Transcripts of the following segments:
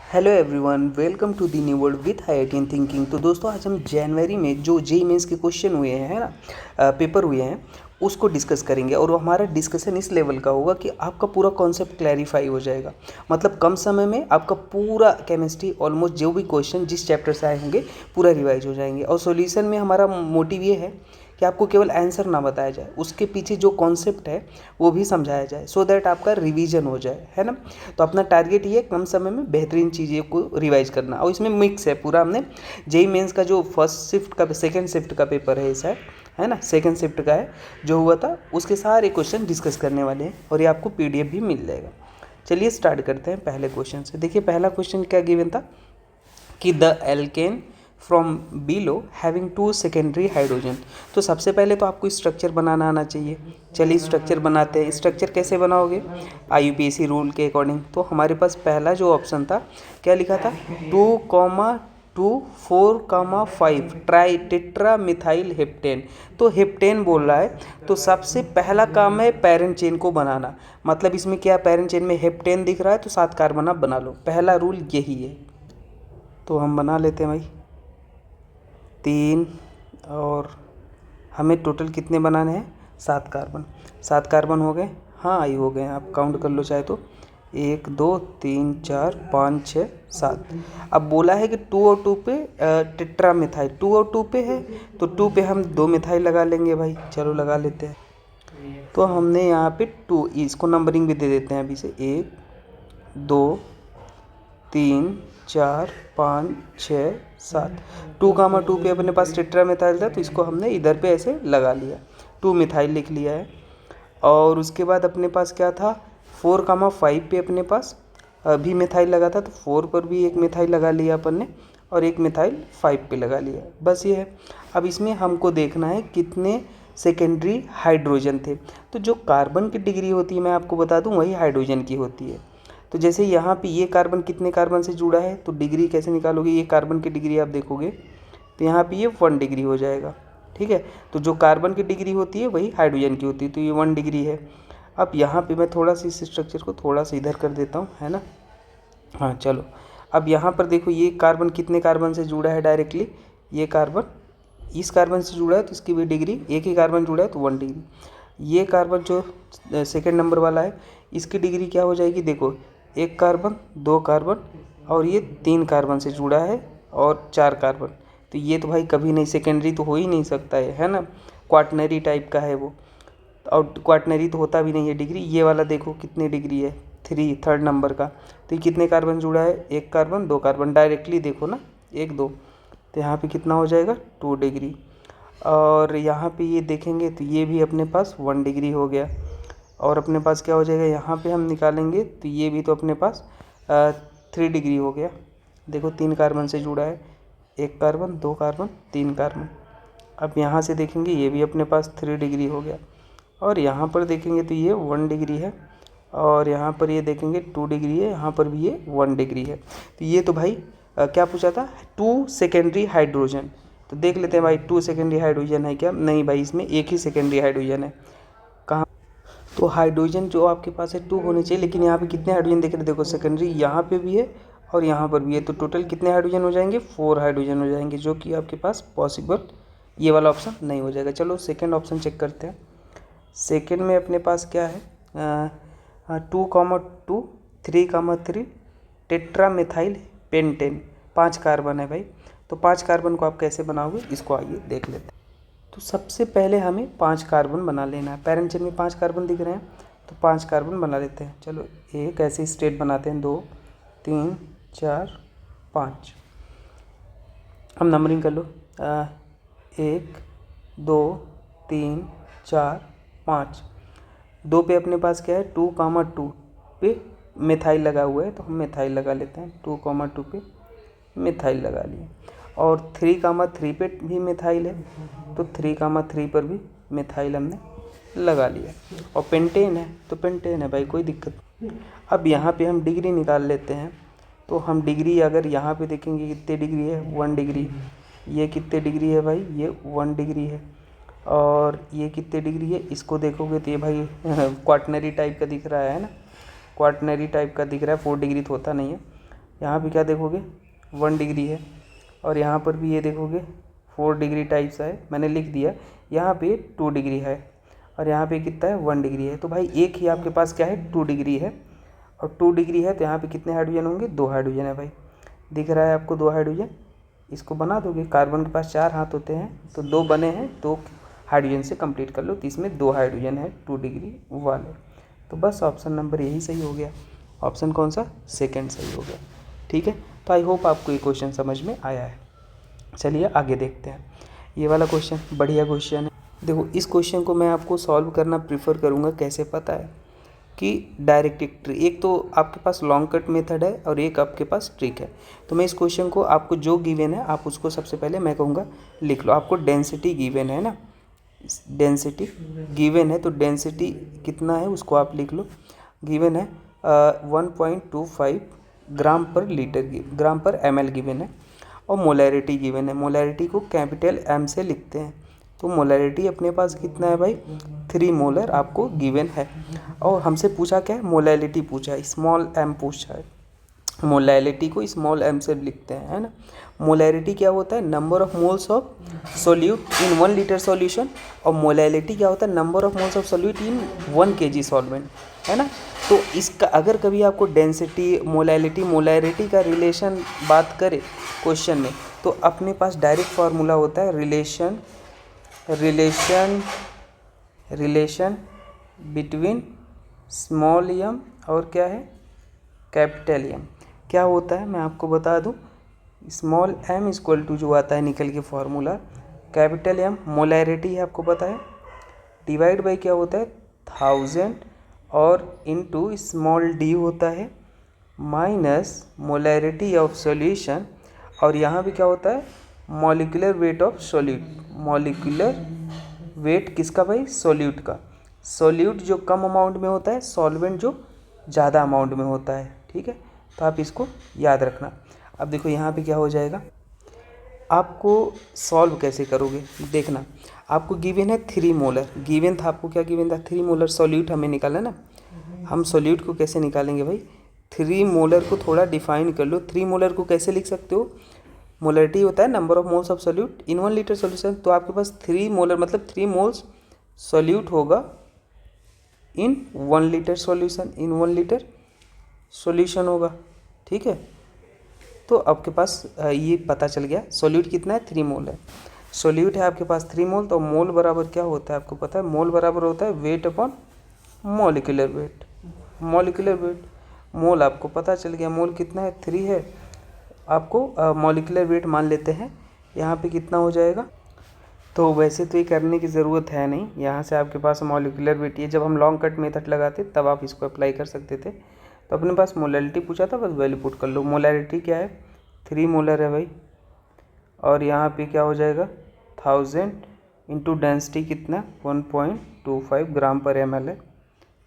Hello everyone, welcome to the new world with IITian thinking. तो दोस्तों, आज हम जनवरी में जो जेईई मेंस के क्वेश्चन हुए हैं ना, पेपर हुए हैं, उसको डिस्कस करेंगे। और हमारा डिस्कशन इस लेवल का होगा कि आपका पूरा कॉन्सेप्ट क्लैरिफाई हो जाएगा। मतलब कम समय में आपका पूरा केमिस्ट्री ऑलमोस्ट जो भी क्वेश्चन जिस चैप्टर से आए होंगे पूरा रिवाइज हो जाएंगे। और सॉल्यूशन में हमारा मोटिव ये है कि आपको केवल आंसर ना बताया जाए, उसके पीछे जो कॉन्सेप्ट है वो भी समझाया जाए, सो दैट आपका रिवीजन हो जाए, है ना। तो अपना टारगेट ये कम समय में बेहतरीन चीज़ें को रिवाइज करना। और इसमें मिक्स है पूरा। हमने जेईई मेंस का जो फर्स्ट शिफ्ट का सेकंड शिफ्ट का पेपर है शायद, है ना, सेकंड शिफ्ट का है जो हुआ था, उसके सारे क्वेश्चन डिस्कस करने वाले हैं और ये आपको PDF भी मिल जाएगा। चलिए स्टार्ट करते हैं पहले क्वेश्चन से। देखिए पहला क्वेश्चन क्या गिवन था कि the alkene from below having 2 secondary hydrogen. तो सबसे पहले तो आपको स्ट्रक्चर बनाना आना चाहिए। चलिए स्ट्रक्चर बनाते हैं। स्ट्रक्चर कैसे बनाओगे? IUPAC रूल के अकॉर्डिंग। तो हमारे पास पहला जो ऑप्शन था, क्या लिखा था? 2,2 4,5 ट्राई टेट्रा मिथाइल हेप्टेन। तो हेप्टेन बोल रहा है, तो सबसे पहला काम है पैरेंट चेन को बनाना। मतलब इसमें क्या, पैरेंट चेन में हेप्टेन दिख रहा है तो 7 कार्बन आप बना लो। पहला रूल यही है। तो हम बना लेते हैं भाई 3। और हमें टोटल कितने बनाने हैं? 7 कार्बन। 7 कार्बन हो गए? हाँ आई हो गए। आप काउंट कर लो चाहे तो। 1 2 3 4 5 6 7। अब बोला है कि 2 और 2 पे टेट्रा मिथाइल, 2 और 2 पे है तो 2 पे हम 2 मिथाइल लगा लेंगे भाई। चलो लगा लेते हैं। तो हमने यहाँ पे 2, इसको नंबरिंग भी दे देते हैं अभी से। 1 2 3 4 5 6 7। 2,2 पे अपने पास टेट्रा मिथाइल था तो इसको हमने इधर पे ऐसे लगा लिया, 2 मिथाइल लिख लिया है। और उसके बाद अपने पास क्या था? 4,5 पे अपने पास भी मिथाइल लगा था तो 4 पर भी एक मिथाइल लगा लिया अपन ने, और एक मिथाइल 5 पे लगा लिया। बस ये है। अब इसमें हमको देखना है कितने सेकेंडरी हाइड्रोजन थे। तो जो कार्बन की डिग्री होती है मैं आपको बता दूं, वही हाइड्रोजन की होती है। तो जैसे यहाँ पे ये कार्बन कितने कार्बन से जुड़ा है, तो डिग्री कैसे निकालोगे? ये कार्बन की डिग्री आप देखोगे तो यहाँ पे ये 1 डिग्री हो जाएगा। ठीक है, तो जो कार्बन की डिग्री होती है वही हाइड्रोजन की होती है, तो ये 1 डिग्री है। अब यहाँ पे मैं थोड़ा सा इस स्ट्रक्चर को थोड़ा सा इधर कर देता हूँ, है ना। हाँ चलो, अब यहाँ पर देखो ये कार्बन कितने कार्बन से जुड़ा है डायरेक्टली? ये कार्बन इस कार्बन से जुड़ा है तो इसकी भी डिग्री, एक ही कार्बन जुड़ा है तो 1 डिग्री। ये कार्बन जो सेकेंड नंबर वाला है, इसकी डिग्री क्या हो जाएगी? देखो, एक कार्बन, 2 कार्बन, और ये 3 कार्बन से जुड़ा है और 4 कार्बन। तो ये तो भाई कभी नहीं, सेकेंडरी तो हो ही नहीं सकता है ना। क्वाटनरी टाइप का है वो, और क्वाटनरी तो होता भी नहीं है डिग्री। ये वाला देखो कितने डिग्री है, 3 थर्ड नंबर का। तो ये कितने कार्बन जुड़ा है? एक कार्बन, 2 कार्बन। डायरेक्टली देखो ना, 1 2, तो यहाँ पे कितना हो जाएगा? 2 डिग्री। और यहाँ पे ये देखेंगे तो ये भी अपने पास 1 डिग्री हो गया। और अपने पास क्या हो जाएगा? यहाँ पे हम निकालेंगे तो ये भी तो अपने पास 3 डिग्री हो गया। देखो 3 कार्बन से जुड़ा है, एक कार्बन, 2 कार्बन, 3 कार्बन। अब यहाँ से देखेंगे ये भी अपने पास 3 डिग्री हो गया। और यहाँ पर देखेंगे तो ये 1 डिग्री है, और यहाँ पर ये देखेंगे 2 डिग्री है, यहाँ पर भी ये 1 डिग्री है। तो ये तो भाई क्या पूछा था? 2 सेकेंडरी हाइड्रोजन। तो देख लेते हैं भाई 2 सेकेंडरी हाइड्रोजन है क्या? नहीं भाई, इसमें एक ही सेकेंडरी हाइड्रोजन है। कहाँ? तो हाइड्रोजन जो आपके पास है 2 होने चाहिए, लेकिन यहाँ पे कितने हाइड्रोजन देख रहे? देखो सेकेंडरी यहाँ पे भी है और यहाँ पर भी है, तो टोटल कितने हाइड्रोजन हो जाएंगे? 4 हाइड्रोजन हो जाएंगे, जो कि आपके पास पॉसिबल ये वाला ऑप्शन नहीं हो जाएगा। चलो सेकेंड ऑप्शन चेक करते हैं। सेकेंड में अपने पास क्या है? 2,2 3,3 टेट्रा मिथाइल पेंटेन। 5 कार्बन है भाई। तो 5 कार्बन को आप कैसे बनाओगे, इसको आइए देख लेते हैं। तो सबसे पहले हमें 5 कार्बन बना लेना है। पैरेंट चेन में 5 कार्बन दिख रहे हैं तो 5 कार्बन बना लेते हैं। चलो एक ऐसे स्टेट बनाते हैं, 2 3 4 5। हम नंबरिंग कर लो, 1 2 3 4 5। 2 पे अपने पास क्या है? 2,2 पे मिथाइल लगा हुआ है तो हम मिथाइल लगा लेते हैं। 2,2 पे मिथाइल लगा लिए। और 3,3 पे भी मिथाइल है तो 3,3 पर भी मिथाइल हमने लगा लिया। और पेंटेन है तो पेंटेन है भाई, कोई दिक्कत नहीं। अब यहाँ पे हम डिग्री निकाल लेते हैं। तो हम डिग्री अगर यहाँ पे देखेंगे कितने डिग्री है? 1 डिग्री। ये कितने डिग्री है भाई? ये 1 डिग्री है। और ये कितने डिग्री है? इसको देखोगे तो ये भाई क्वाटनरी टाइप का दिख रहा है ना, क्वाटनरी टाइप का दिख रहा है। 4 डिग्री तो होता नहीं है। यहाँ पे क्या देखोगे 1 डिग्री है, और यहाँ पर भी ये देखोगे 4 डिग्री टाइप्स है, मैंने लिख दिया। यहाँ पे 2 डिग्री है, और यहाँ पे कितना है 1 डिग्री है। तो भाई एक ही आपके पास क्या है 2 डिग्री है, और 2 डिग्री है तो यहाँ पे कितने हाइड्रोजन होंगे, 2 हाइड्रोजन है भाई। दिख रहा है आपको 2 हाइड्रोजन, इसको बना दोगे। कार्बन के पास 4 हाथ होते हैं, तो 2 बने हैं, 2 हाइड्रोजन से कंप्लीट कर लो, तो इसमें 2 हाइड्रोजन है 2 डिग्री वाले। तो बस ऑप्शन नंबर यही सही हो गया। ऑप्शन कौन सा, सेकंड सही हो गया। ठीक है, तो आई होप आपको ये क्वेश्चन समझ में आया है। चलिए आगे देखते हैं। ये वाला क्वेश्चन बढ़िया क्वेश्चन है। देखो इस क्वेश्चन को मैं आपको सॉल्व करना प्रीफर करूँगा। कैसे पता है कि डायरेक्ट एक तो आपके पास लॉन्ग कट मेथड है और एक आपके पास ट्रिक है। तो मैं इस क्वेश्चन को आपको जो गिवन है आप उसको सबसे पहले मैं कहूँगा लिख लो। आपको डेंसिटी गिवन है ना, डेंसिटी गिवन है, तो डेंसिटी कितना है उसको आप लिख लो। गिवन है 1.25 ग्राम पर लीटर, ग्राम पर ml गिवन है, और मोलैरिटी गिवन है। मोलैरिटी को कैपिटल M से लिखते हैं। तो मोलैरिटी अपने पास कितना है भाई, 3 मोलर आपको गिवन है। और हमसे पूछा क्या है, मोलैलिटी पूछा है, स्मॉल m पूछा है। मोलैलिटी को स्मॉल m से लिखते हैं, है ना। मोलैरिटी क्या होता है, number of moles of solute in 1 litre solution, और मोलैलिटी क्या होता है, number of moles of solute in 1 kg solvent, है ना। तो इसका अगर कभी आपको डेंसिटी मोलैरिटी का रिलेशन बात करें क्वेश्चन में, तो अपने पास डायरेक्ट फार्मूला होता है रिलेशन बिटवीन स्मॉल m और क्या है, कैपिटल M। क्या होता है मैं आपको बता दूं, स्मॉल m इक्वल टू जो आता है निकल के फार्मूला, कैपिटल M मोलैरिटी है आपको पता है, डिवाइड बाई क्या होता है 1000 और इनटू स्मॉल d होता है, माइनस मोलैरिटी ऑफ सॉल्यूशन, और यहाँ भी क्या होता है molecular weight of solute. Molecular weight किसका भाई, सॉल्यूट का। सॉल्यूट जो कम अमाउंट में होता है, सॉल्वेंट जो ज़्यादा अमाउंट में होता है। ठीक है, तो आप इसको याद रखना। अब देखो यहाँ पे क्या हो जाएगा, आपको सॉल्व कैसे करोगे देखना। आपको गिवन है 3 मोलर, गिवन था आपको, क्या गिवन था 3 मोलर सॉल्यूट हमें निकाला ना। हम सॉल्यूट को कैसे निकालेंगे भाई, 3 मोलर को थोड़ा डिफाइन कर लो। 3 मोलर को कैसे लिख सकते हो, मोलरिटी होता है number of moles of solute in 1 litre solution. तो आपके पास 3 मोलर मतलब 3 मोल्स सॉल्यूट होगा इन 1 लीटर सॉल्यूशन, इन 1 लीटर सॉल्यूशन होगा। ठीक है, तो आपके पास ये पता चल गया सॉल्यूट कितना है, 3 मोल है। सॉल्यूट है आपके पास 3 मोल, तो मोल बराबर क्या होता है आपको पता है, मोल बराबर होता है weight upon molecular weight. Molecular weight mole आपको पता चल गया, मोल कितना है 3 है। आपको मॉलिक्यूलर वेट मान लेते हैं, यहाँ पे कितना हो जाएगा। तो वैसे तो ये करने की ज़रूरत है नहीं, यहाँ से आपके पास मॉलिक्यूलर वेट, ये जब हम लॉन्ग कट मेथड लगाते तब आप इसको अप्लाई कर सकते थे। तो अपने पास मोलैरिटी पूछा था, बस वैल्यू पुट कर लो। मोलैरिटी क्या है 3 मोलर है भाई, और यहाँ पे क्या हो जाएगा 1000 इंटू डेंसिटी कितना 1.25 ग्राम पर ml है,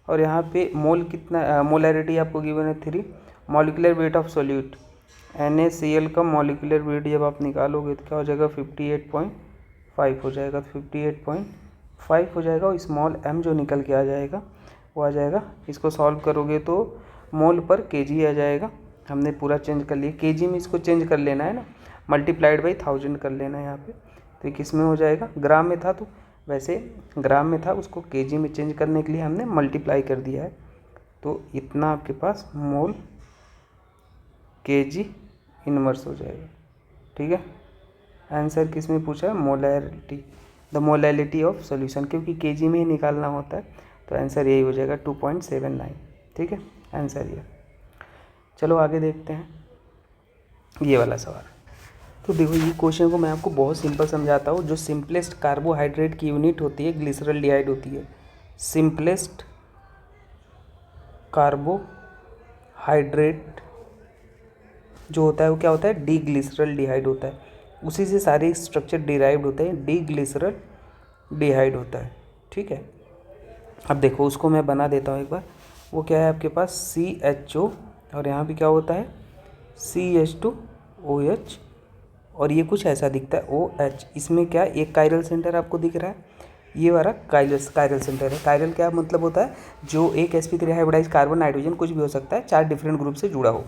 और यहाँ पे मोल कितना, मोलैरिटी आपको गिवन है 3। Molecular weight of solute NaCl का मॉलिक्यूलर वेट जब आप निकालोगे तो क्या हो जाएगा 58.5 हो जाएगा, तो 58.5 हो जाएगा, और स्मॉल m जो निकल के आ जाएगा वो आ जाएगा। इसको सॉल्व करोगे तो मोल पर kg आ जाएगा। हमने पूरा चेंज कर लिया, kg में इसको चेंज कर लेना है ना, मल्टीप्लाइड बाई 1000 कर लेना है यहाँ पे। तो किस में हो जाएगा, ग्राम में था तो वैसे ग्राम में था, उसको kg में चेंज करने के लिए हमने मल्टीप्लाई कर दिया है। तो इतना आपके पास मोल kg इनवर्स हो जाएगा। ठीक है, आंसर किस में पूछा है, molarity, the molality of solution, क्योंकि kg में ही निकालना होता है। तो आंसर यही हो जाएगा 2.79। ठीक है, आंसर ये। चलो आगे देखते हैं ये वाला सवाल। तो देखो ये क्वेश्चन को मैं आपको बहुत सिंपल समझाता हूँ। जो सिंपलेस्ट कार्बोहाइड्रेट की यूनिट होती है ग्लिसरॉल्डिहाइड होती है। सिंपलेस्ट कार्बोहाइड्रेट जो होता है वो क्या होता है, डीग्लिसरॉल्डिहाइड होता है। उसी से सारे स्ट्रक्चर डिराइव्ड होते हैं, डीग्लिसरॉल्डिहाइड होता है। ठीक है, अब देखो उसको मैं बना देता हूँ एक बार। वो क्या है आपके पास CHO, और यहाँ पे क्या होता है CH2OH, और ये कुछ ऐसा दिखता है OH। इसमें क्या एक कायरल सेंटर आपको दिख रहा है, ये वाला कायरल सेंटर है। कायरल क्या मतलब होता है, जो एक sp3 हाइब्रिडाइज कार्बन नाइट्रोजन कुछ भी हो सकता है, 4 डिफरेंट ग्रुप से जुड़ा हो,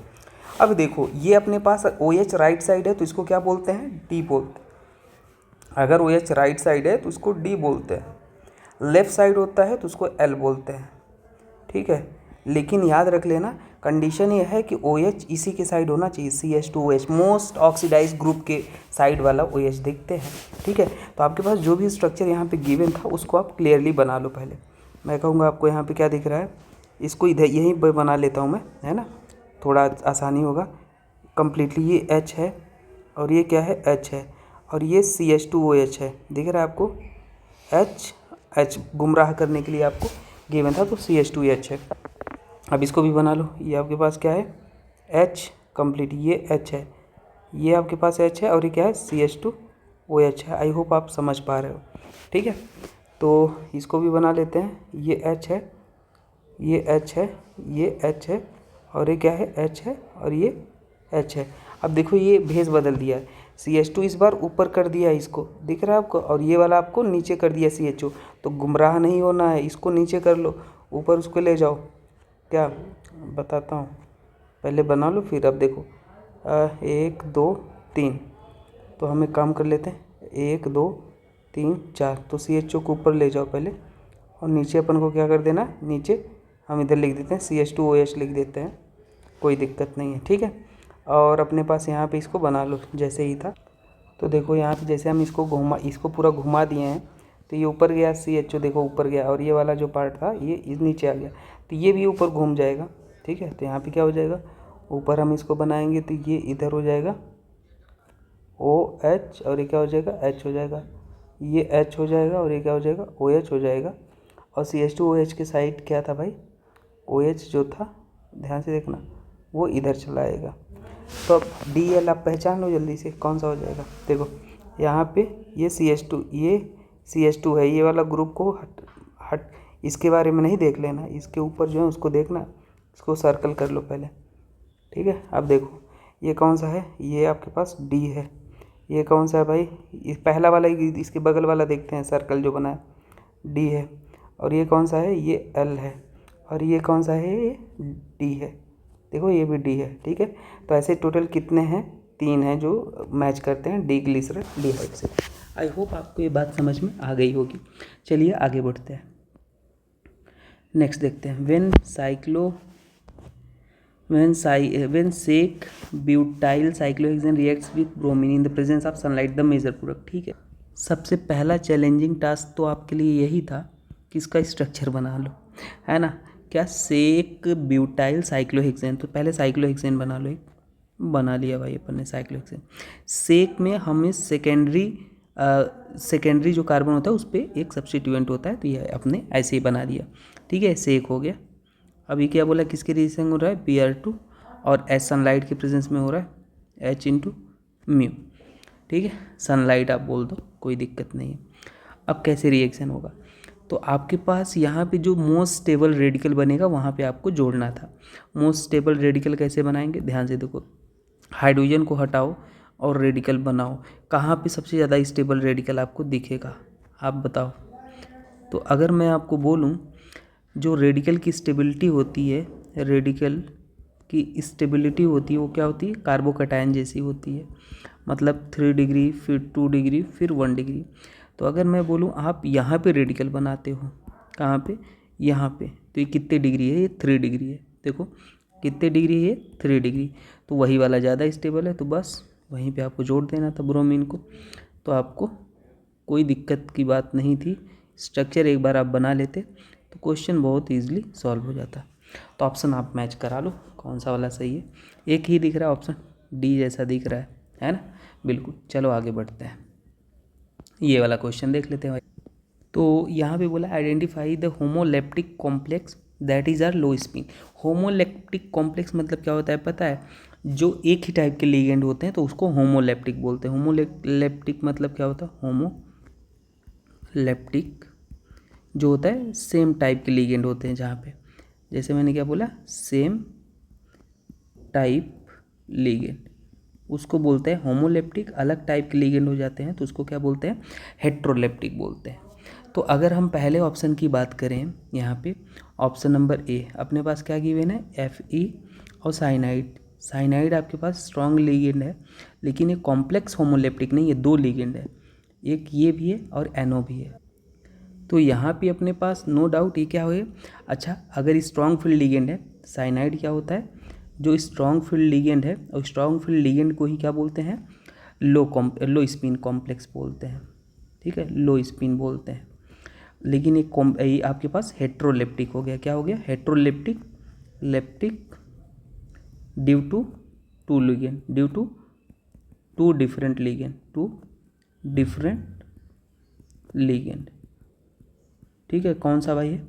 अब देखो ये अपने पास OH राइट साइड है तो इसको क्या बोलते हैं, डी बोलते हैं। अगर OH राइट साइड है तो उसको डी बोलते हैं, लेफ्ट साइड होता है तो उसको एल बोलते हैं, ठीक है। लेकिन याद रख लेना कंडीशन ये है कि OH इसी के साइड होना चाहिए, CH2OH मोस्ट ऑक्सीडाइज ग्रुप के साइड वाला OH देखते हैं, ठीक है। तो आपके पास जो भी स्ट्रक्चर यहाँ पे गिवन था उसको आप क्लियरली बना लो। पहले मैं कहूँगा आपको यहाँ पे क्या दिख रहा है, इसको इधर यहीं पर बना लेता हूँ मैं, है ना, थोड़ा आसानी होगा। कम्प्लीटली ये H है और ये क्या है, H है और ये CH2OH है, दिख रहा है आपको, H गुमराह करने के लिए आपको गिवन था तो CH2OH है। अब इसको भी बना लो, ये आपके पास क्या है, H कंप्लीट, ये H है, ये आपके पास H है और ये क्या है, CH2OH है। आई होप आप समझ पा रहे हो, ठीक है। तो इसको भी बना लेते हैं, ये H है, ये H है, ये H है और ये क्या है, H है और ये H है। अब देखो ये भेस बदल दिया है, CH2 इस बार ऊपर कर दिया है, इसको दिख रहा है आपको, और ये वाला आपको नीचे कर दिया CHO। तो गुमराह नहीं होना है, इसको नीचे कर लो, ऊपर उसको ले जाओ। क्या बताता हूँ, पहले बना लो फिर। अब देखो 1 2 3, तो हम एक काम कर लेते हैं, 1 2 3 4, तो CHO को ऊपर ले जाओ पहले और नीचे अपन को क्या कर देना, नीचे हम इधर लिख देते हैं CH2OH लिख देते हैं, कोई दिक्कत नहीं है, ठीक है। और अपने पास यहाँ पे इसको बना लो जैसे ही था। तो देखो यहाँ पे जैसे हम इसको पूरा घुमा दिए हैं तो ये ऊपर गया, CHO देखो ऊपर गया और ये वाला जो पार्ट था ये इस नीचे आ गया, तो ये भी ऊपर घूम जाएगा, ठीक है। तो यहाँ पे क्या हो जाएगा, ऊपर हम इसको बनाएंगे तो ये इधर हो जाएगा OH और ये क्या हो जाएगा, H हो जाएगा, ये H हो जाएगा और ये क्या हो जाएगा, OH हो जाएगा। और CH2OH के साइड क्या था भाई, OH जो था, ध्यान से देखना, वो इधर चला आएगा। तो अब DL आप पहचान लो जल्दी से, कौन सा हो जाएगा। देखो यहाँ पे ये CH2 है, ये वाला ग्रुप को हट इसके बारे में नहीं देख लेना, इसके ऊपर जो है उसको देखना, इसको सर्कल कर लो पहले, ठीक है। अब देखो ये कौन सा है, ये आपके पास D है, ये कौन सा है भाई, ये पहला वाला, इसके बगल वाला देखते हैं सर्कल जो बना है, D है। और ये कौन सा है, ये L है और ये कौन सा है, ये D है, देखो ये भी D है, ठीक है। तो ऐसे टोटल कितने हैं, 3 हैं जो मैच करते हैं डी ग्लिसरॉल डिहाइड से। आई होप आपको ये बात समझ में आ गई होगी। चलिए आगे बढ़ते हैं, नेक्स्ट देखते हैं। when sec butyl cyclohexane reacts with bromine in the presence of sunlight the major product, ठीक है। सबसे पहला चैलेंजिंग टास्क तो आपके लिए यही था कि इसका स्ट्रक्चर बना लो, है ना। क्या, सेक ब्यूटाइल साइक्लोहेक्सेन, तो पहले साइक्लोहेक्सेन बना लो, एक बना लिया भाई अपन ने साइक्लोहेक्सेन। सेक में हमें सेकेंडरी जो कार्बन होता है उस पर एक सब्स्टिट्यूएंट होता है, तो ये अपने ऐसे ही बना लिया, ठीक है, सेक हो गया। अभी क्या बोला, किसके रिएक्शन हो रहा है, Br2 और H सनलाइट के प्रेजेंस में हो रहा है H/μ, ठीक है, सनलाइट आप बोल दो, कोई दिक्कत नहीं है। अब कैसे रिएक्शन होगा, तो आपके पास यहाँ पे जो मोस्ट स्टेबल रेडिकल बनेगा वहाँ पे आपको जोड़ना था। मोस्ट स्टेबल रेडिकल कैसे बनाएंगे, ध्यान से देखो, हाइड्रोजन को हटाओ और रेडिकल बनाओ, कहाँ पे सबसे ज़्यादा स्टेबल रेडिकल आपको दिखेगा, आप बताओ। तो अगर मैं आपको बोलूँ जो रेडिकल की स्टेबिलिटी होती है, रेडिकल की स्टेबिलिटी होती है वो क्या होती है, कार्बोकैटायन जैसी होती है, मतलब 3 डिग्री फिर 2 डिग्री फिर 1 डिग्री। तो अगर मैं बोलूँ आप यहाँ पे रेडिकल बनाते हो, कहाँ पे, यहाँ पे, तो ये कितने डिग्री है, ये 3 डिग्री है, देखो कितने डिग्री है, 3 डिग्री, तो वही वाला ज़्यादा स्टेबल है, तो बस वहीं पे आपको जोड़ देना था ब्रोमीन को, तो आपको कोई दिक्कत की बात नहीं थी। स्ट्रक्चर एक बार आप बना लेते तो क्वेश्चन बहुत ईजिली सॉल्व हो जाता। तो ऑप्शन आप मैच करा लो कौन सा वाला सही है, एक ही दिख रहा है ऑप्शन, डी जैसा दिख रहा है ना, बिल्कुल। चलो आगे बढ़ते हैं, ये वाला क्वेश्चन देख लेते हैं भाई। तो यहाँ पे बोला identify the homoleptic complex that is are low spin. Homoleptic complex मतलब क्या होता है पता है, जो एक ही टाइप के लिगेंड होते हैं तो उसको होमोलेप्टिक बोलते हैं। होमोलेप्टिक मतलब क्या होता है, होमोलेप्टिक जो होता है सेम टाइप के लिगेंड होते हैं, जहाँ पे जैसे मैंने क्या बोला, सेम टाइप लिगेंड, उसको बोलते हैं होमोलेप्टिक। अलग टाइप के लिगेंड हो जाते हैं तो उसको क्या बोलते हैं, हेट्रोलेप्टिक बोलते हैं। तो अगर हम पहले ऑप्शन की बात करें, यहाँ पे ऑप्शन नंबर ए अपने पास क्या गिवन है, Fe और साइनाइड साइनाइड आपके पास स्ट्रॉन्ग लिगेंड है, लेकिन ये कॉम्प्लेक्स होमोलेप्टिक नहीं है, 2 लिगेंड है, एक ये भी है और NO भी है। तो यहाँ पे अपने पास नो डाउट ये क्या हुए। अच्छा, अगर स्ट्रॉन्ग फील्ड लिगेंड है, साइनाइड क्या होता है, जो स्ट्रॉन्ग फील्ड लिगेंड है, और स्ट्रॉन्ग फील्ड लिगेंड को ही क्या बोलते हैं, लो स्पिन कॉम्प्लेक्स बोलते हैं, ठीक है, लो स्पिन बोलते हैं। लेकिन ये आपके पास हेट्रोलेप्टिक हो गया, क्या हो गया, heteroleptic, leptic due to two ligand, due to two different ligand, ठीक है। कौन सा भाई है,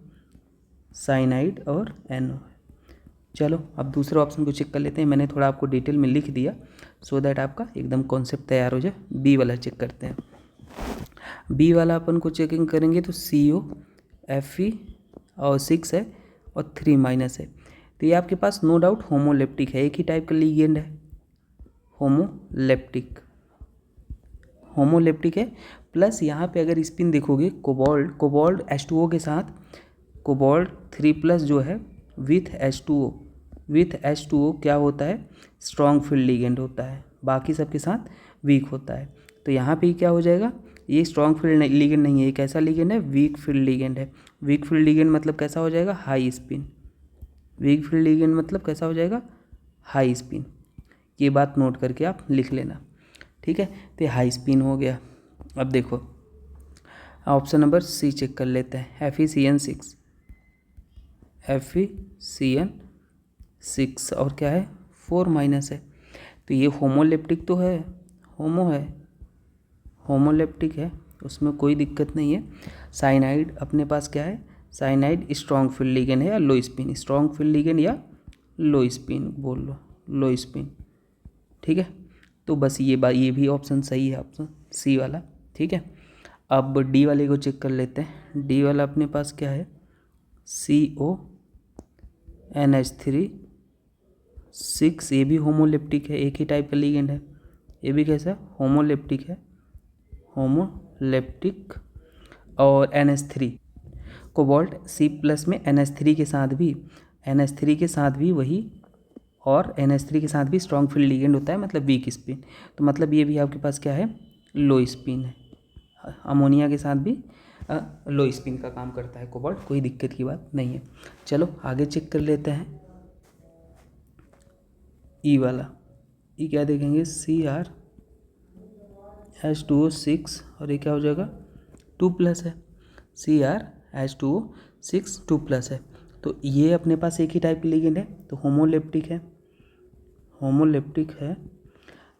साइनाइड और NO। चलो अब दूसरे ऑप्शन को चेक कर लेते हैं। मैंने थोड़ा आपको डिटेल में लिख दिया सो दैट आपका एकदम कॉन्सेप्ट तैयार हो जाए। बी वाला चेक करते हैं। बी वाला अपन को चेकिंग करेंगे तो CO Fe और 6 है और 3 माइनस है, तो ये आपके पास नो डाउट होमोलेप्टिक है, एक ही टाइप का लिगेंड है, होमोलेप्टिक है। प्लस यहाँ पे अगर स्पिन देखोगे, कोबाल्ट H2O के साथ, कोबाल्ट 3+ जो है विथ H2O क्या होता है, स्ट्रॉन्ग फील्ड लिगेंड होता है, बाकी सबके साथ वीक होता है। तो यहाँ पे क्या हो जाएगा, ये स्ट्रॉन्ग फील्ड लिगेंड नहीं है, ये कैसा लिगेंड है, वीक फील्ड लिगेंड है। वीक फील्ड लिगेंड मतलब कैसा हो जाएगा, high spin. Weak field ligand मतलब कैसा हो जाएगा, हाई स्पिन। ये बात नोट करके आप लिख लेना, ठीक है। तो ये हाई स्पिन हो गया। अब देखो ऑप्शन नंबर C चेक कर लेते हैं, FeCN6 और क्या है, 4 माइनस है। तो ये होमोलेप्टिक तो है, होमोलेप्टिक है, उसमें कोई दिक्कत नहीं है। साइनाइड अपने पास क्या है, साइनाइड स्ट्रॉन्ग फील्ड लिगेंड है या लो स्पिन, स्ट्रॉन्ग फील्ड लिगेंड या लो स्पिन बोल लो, लो स्पिन, ठीक है। तो बस ये भी ऑप्शन सही है, ऑप्शन C वाला, ठीक है। अब D वाले को चेक कर लेते हैं। D वाला अपने पास क्या है, CONH3 6, ये भी होमोलेप्टिक है, एक ही टाइप का लिगेंड है, ये भी कैसा है, होमोलेप्टिक है, होमोलेप्टिक। और NH3 कोबाल्ट C+ में NH3 के साथ भी वही, और NH3 के साथ भी स्ट्रॉन्ग फील्ड लिगेंड होता है, मतलब वीक स्पिन। तो मतलब ये भी आपके पास क्या है, लो स्पिन है। अमोनिया के साथ भी लो स्पिन का काम करता है कोबाल्ट, कोई दिक्कत की बात नहीं है। चलो आगे चेक कर लेते हैं ई वाला। ई क्या देखेंगे, CrH2O6 और ये क्या हो जाएगा, 2+ है, CrH2O6 2+ है। तो ये अपने पास एक ही टाइप की लिगेंड है, तो होमोलेप्टिक है।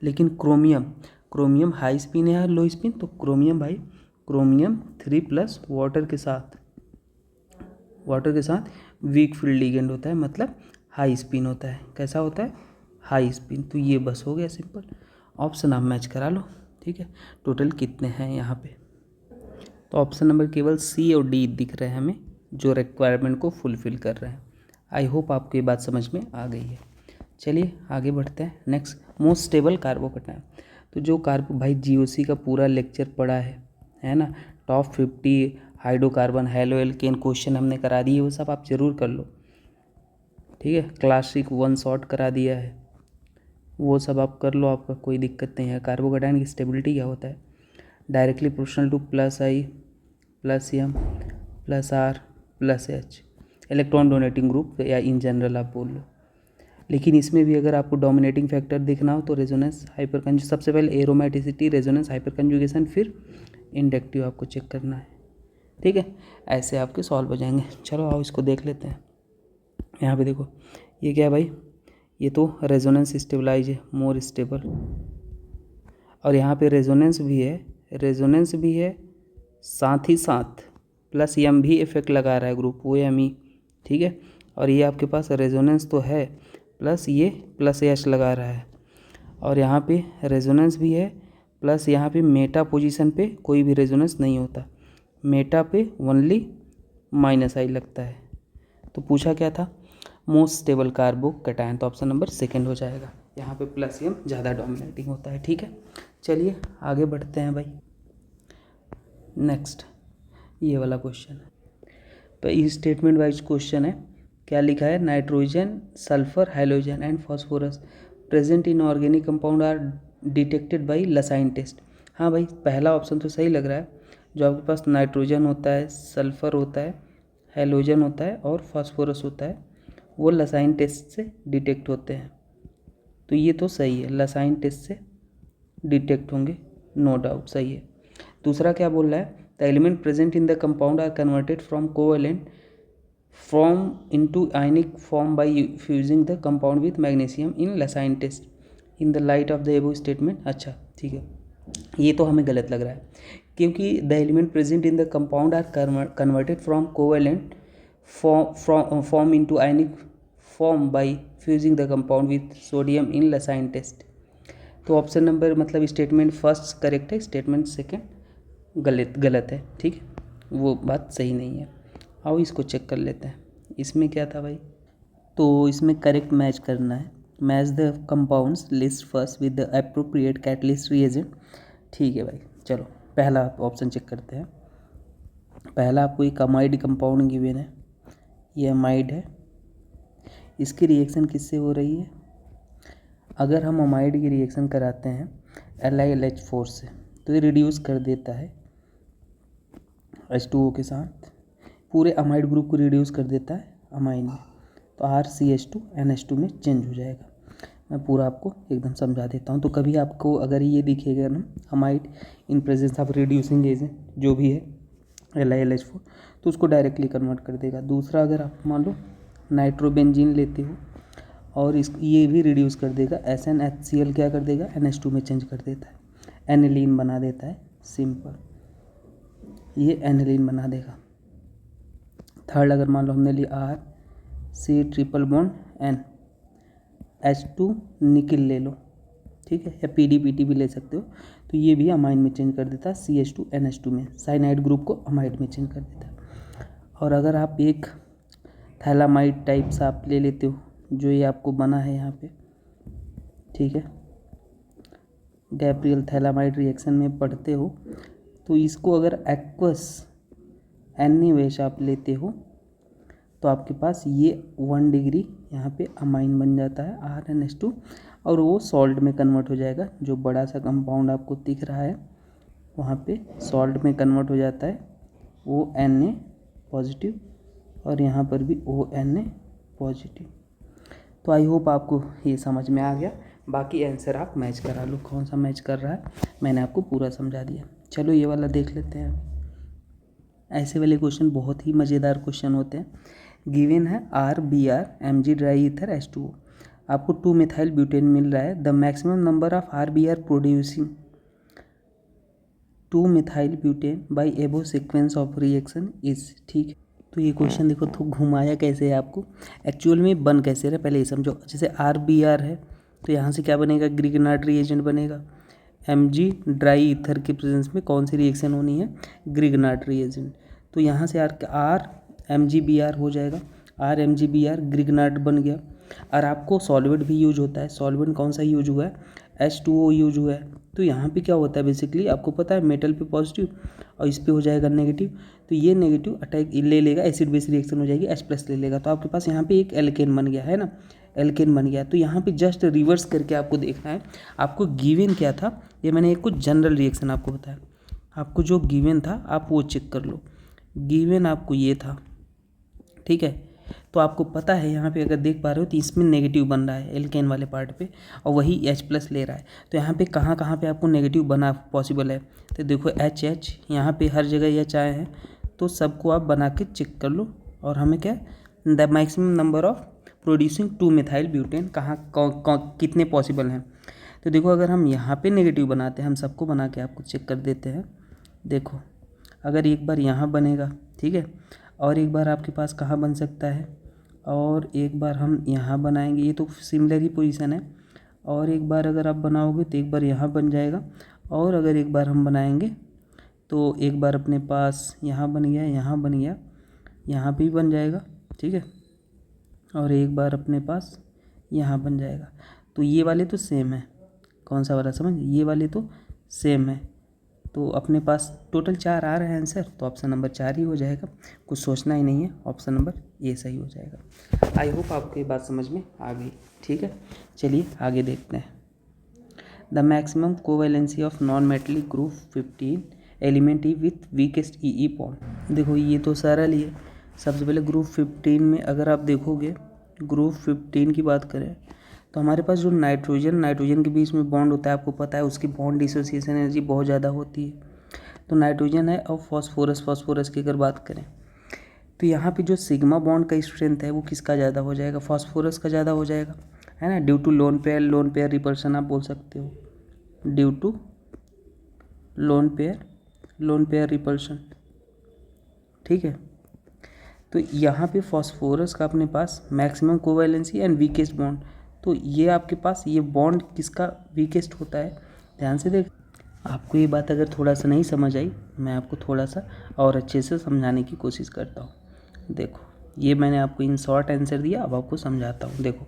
लेकिन क्रोमियम हाई स्पिन है या लो स्पिन, तो क्रोमियम 3+ वाटर के साथ वीक फील्ड लिगेंड होता है, मतलब हाई स्पिन होता है। कैसा होता है, हाई स्पिन। तो ये बस हो गया सिंपल, ऑप्शन आप मैच करा लो, ठीक है। टोटल कितने हैं यहाँ पे, तो ऑप्शन नंबर केवल C और D दिख रहे हैं हमें, जो रिक्वायरमेंट को फुलफ़िल कर रहे हैं। आई होप आपको ये बात समझ में आ गई है। चलिए आगे बढ़ते हैं। Next, most stable carbocation. तो जो भाई GOC का पूरा लेक्चर पढ़ा है ना, top 50 hydrocarbon, halo alkane question हमने करा दिए, वो सब आप जरूर कर लो, ठीक है। क्लासिक 1 शॉट करा दिया है, वो सब आप कर लो, आपका कोई दिक्कत नहीं है। कार्बोकैटायन की स्टेबिलिटी क्या होता है, directly proportional to +I + M + R + H, electron donating group या इन जनरल आप बोल लो। लेकिन इसमें भी अगर आपको डोमिनेटिंग फैक्टर देखना हो तो रेजोनेंस हाइपर, सबसे पहले एरोमेटिसिटी, रेजोनेंस हाइपर कंजुगेशन, फिर इंडक्टिव आपको चेक करना है, ठीक है। ऐसे आपके सॉल्व हो जाएंगे। चलो आओ इसको देख लेते हैं। यहाँ पे देखो ये क्या है भाई, ये तो रेजोनेंस स्टेबलाइज है, मोर स्टेबल, और यहाँ पे रेजोनेंस भी है, साथ ही साथ +M भी इफेक्ट लगा रहा है ग्रुप, वो ME, ठीक है। और ये आपके पास रेजोनेंस तो है, प्लस ये +H लगा रहा है, और यहाँ पे रेजोनेंस भी है, प्लस यहाँ पे मेटा पोजीशन पे कोई भी रेजोनेंस नहीं होता, मेटा पे ओनली -I लगता है। तो पूछा क्या था, मोस्ट स्टेबल कार्बोकैटायन, तो ऑप्शन नंबर 2 हो जाएगा। यहाँ पे +M ज़्यादा डोमिनेटिंग होता है, ठीक है। चलिए आगे बढ़ते हैं भाई। नेक्स्ट ये वाला क्वेश्चन है, तो ये स्टेटमेंट वाइज क्वेश्चन है क्या लिखा है, nitrogen, sulphur, hydrogen and phosphorus present in organic compound are detected by Lassaigne test. हाँ भाई, पहला ऑप्शन तो सही लग रहा है। जो आपके पास नाइट्रोजन होता है, सल्फर होता है, हाइड्रोजन होता है और फास्फोरस होता है, वो लसाइन टेस्ट से डिटेक्ट होते हैं। तो ये तो सही है, लसाइन टेस्ट से डिटेक्ट होंगे, नो डाउट सही है। दूसरा क्या बोल रहा है, the element present in the compound are converted from covalent form into ionic form by fusing the compound with magnesium in Lassaigne test in the light of the above statement. अच्छा ठीक है, ये तो हमें गलत लग रहा है, क्योंकि the element present in the compound are converted from covalent form into ionic form by fusing the compound with sodium in Lassaigne test. तो ऑप्शन नंबर मतलब स्टेटमेंट फर्स्ट करेक्ट है, स्टेटमेंट सेकंड गलत है। ठीक है, वो बात सही नहीं है। आओ इसको चेक कर लेते हैं, इसमें क्या था भाई। तो इसमें करेक्ट मैच करना है, match the compounds list first with the appropriate catalyst reagent. ठीक है भाई, चलो पहला ऑप्शन चेक करते हैं। पहला आपको एक अमाइड कंपाउंड गिवन है, ये अमाइड है, इसकी रिएक्शन किससे हो रही है। अगर हम अमाइड की रिएक्शन कराते हैं LiLH4 से तो ये रिड्यूस कर देता है H2O के साथ, पूरे अमाइड ग्रुप को रिड्यूस कर देता है अमाइन में, तो RCH2NH2 में चेंज हो जाएगा। मैं पूरा आपको एकदम समझा देता हूँ। तो कभी आपको अगर ये दिखेगा ना amide in presence of reducing agent जो भी है LiLH4, तो उसको डायरेक्टली कन्वर्ट कर देगा। दूसरा, अगर आप मान लो नाइट्रोबेंजीन लेते हो और ये भी रिड्यूस कर देगा, SnHCl क्या कर देगा, NH2 में चेंज कर देता है, एनिलीन बना देता है, सिंपल ये एनिलीन बना देगा। थर्ड, अगर मान लो हमने लिया RC∼N H2 निकिल ले लो, ठीक है, या PDPT भी ले सकते हो, तो ये भी अमाइन में चेंज कर देता है CH2NH2 में, साइनाइड ग्रुप को अमाइड में चेंज कर देता है। और अगर आप एक थैलामाइड टाइप्स आप ले लेते हो, जो ये आपको बना है यहाँ पे, ठीक है, गैब्रियल थैलामाइड रिएक्शन में पढ़ते हो, तो इसको अगर एक्वस एनिवेश आप लेते हो तो आपके पास ये 1 डिग्री यहाँ पे अमाइन बन जाता है RnH2, और वो सॉल्ट में कन्वर्ट हो जाएगा। जो बड़ा सा कंपाउंड आपको दिख रहा है वहाँ पे सॉल्ट में कन्वर्ट हो जाता है, ONA पॉजिटिव, और यहाँ पर भी ONA पॉजिटिव। तो आई होप आपको ये समझ में आ गया। बाकी आंसर आप मैच करा लो, कौन सा मैच कर रहा है मैंने आपको पूरा समझा दिया। चलो ये वाला देख लेते हैं। ऐसे वाले क्वेश्चन बहुत ही मज़ेदार क्वेश्चन होते हैं। गिवन है RBr Mg dry ether H2O, आपको 2 मिथाइल ब्यूटेन मिल रहा है। The maximum number of RBr producing 2 methyl butane by above sequence of reaction is. ठीक है, तो ये क्वेश्चन देखो तो घुमाया कैसे है आपको, एक्चुअल में बन कैसे रहा पहले ये समझो। जैसे RBr है तो यहाँ से क्या बनेगा, ग्रिगनार्ड रिएजेंट बनेगा। Mg ड्राई ईथर के प्रेजेंस में कौन सी रिएक्शन होनी है, ग्रिगनार्ड रिएजेंट। तो यहाँ से R MgBr हो जाएगा, RMgBr ग्रिगनार्ड बन गया। और आपको सॉल्वेंट भी यूज होता है, सॉल्वेंट कौन सा यूज हुआ है, H2O यूज हुआ है। तो यहाँ पे क्या होता है बेसिकली आपको पता है, मेटल पे पॉजिटिव और इस पे हो जाएगा नेगेटिव, तो ये नेगेटिव अटैक ले लेगा, एसिड बेस रिएक्शन हो जाएगी, H+ ले लेगा, तो आपके पास यहाँ पे एक एल्केन बन गया है ना, एल्केन बन गया। तो यहाँ पे जस्ट रिवर्स करके आपको देखना है, आपको गिवन क्या था, ये मैंने एक कुछ जनरल रिएक्शन आपको बताया, आपको जो गिवन था आप वो चेक कर लो। गिवन आपको ये था, ठीक है, तो आपको पता है यहाँ पे अगर देख पा रहे हो तो इसमें नेगेटिव बन रहा है एल्केन वाले पार्ट पे, और वही H+ ले रहा है। तो यहाँ पे कहाँ कहाँ पे आपको नेगेटिव बना पॉसिबल है, तो देखो H यहाँ पे हर जगह H आए हैं, तो सबको आप बना के चेक कर लो। और हमें क्या, the maximum number of producing 2 methyl butane कहाँ कितने पॉसिबल हैं। तो देखो अगर हम यहाँ पे नेगेटिव बनाते हैं, हम सबको बना के आपको चेक कर देते हैं। देखो अगर एक बार यहाँ बनेगा, ठीक है, और एक बार आपके पास कहाँ बन सकता है, और एक बार हम यहाँ बनाएंगे, ये तो सिमिलर ही पोजीशन है। और एक बार अगर आप बनाओगे तो एक बार यहाँ बन जाएगा, और अगर एक बार हम बनाएंगे तो एक बार अपने पास यहाँ बन गया, यहाँ बन गया, यहाँ भी बन जाएगा, ठीक है, और एक बार अपने पास यहाँ बन जाएगा। तो ये वाले तो सेम है, कौन सा वाला समझ, ये वाले तो सेम है, तो अपने पास टोटल 4 आ रहे हैं आंसर, तो ऑप्शन नंबर 4 ही हो जाएगा, कुछ सोचना ही नहीं है, ऑप्शन नंबर ए सही हो जाएगा। आई होप आपको ये बात समझ में आ गई। ठीक है, चलिए आगे देखते हैं। The maximum covalency of non metallic group 15 element E with weakest E bond. देखो ये तो सरल ही है। सबसे पहले ग्रुप 15 में अगर आप देखोगे, ग्रुप 15 की बात करें तो हमारे पास जो नाइट्रोजन के बीच में बॉन्ड होता है, आपको पता है उसकी बॉन्ड डिसोसिएशन एनर्जी बहुत ज़्यादा होती है। तो नाइट्रोजन है और फॉस्फोरस की अगर बात करें तो यहाँ पे जो सिग्मा बॉन्ड का स्ट्रेंथ है वो किसका ज़्यादा हो जाएगा, फॉस्फोरस का ज़्यादा हो जाएगा, है ना। Due to lone pair repulsion आप बोल सकते हो, due to lone pair repulsion. ठीक है, तो यहाँ पे फॉस्फोरस का अपने पास maximum covalency and weakest bond, तो ये आपके पास ये बॉन्ड किसका वीकेस्ट होता है, ध्यान से देख। आपको ये बात अगर थोड़ा सा नहीं समझ आई, मैं आपको थोड़ा सा और अच्छे से समझाने की कोशिश करता हूँ। देखो ये मैंने आपको इन शॉर्ट आंसर दिया, अब आपको समझाता हूँ। देखो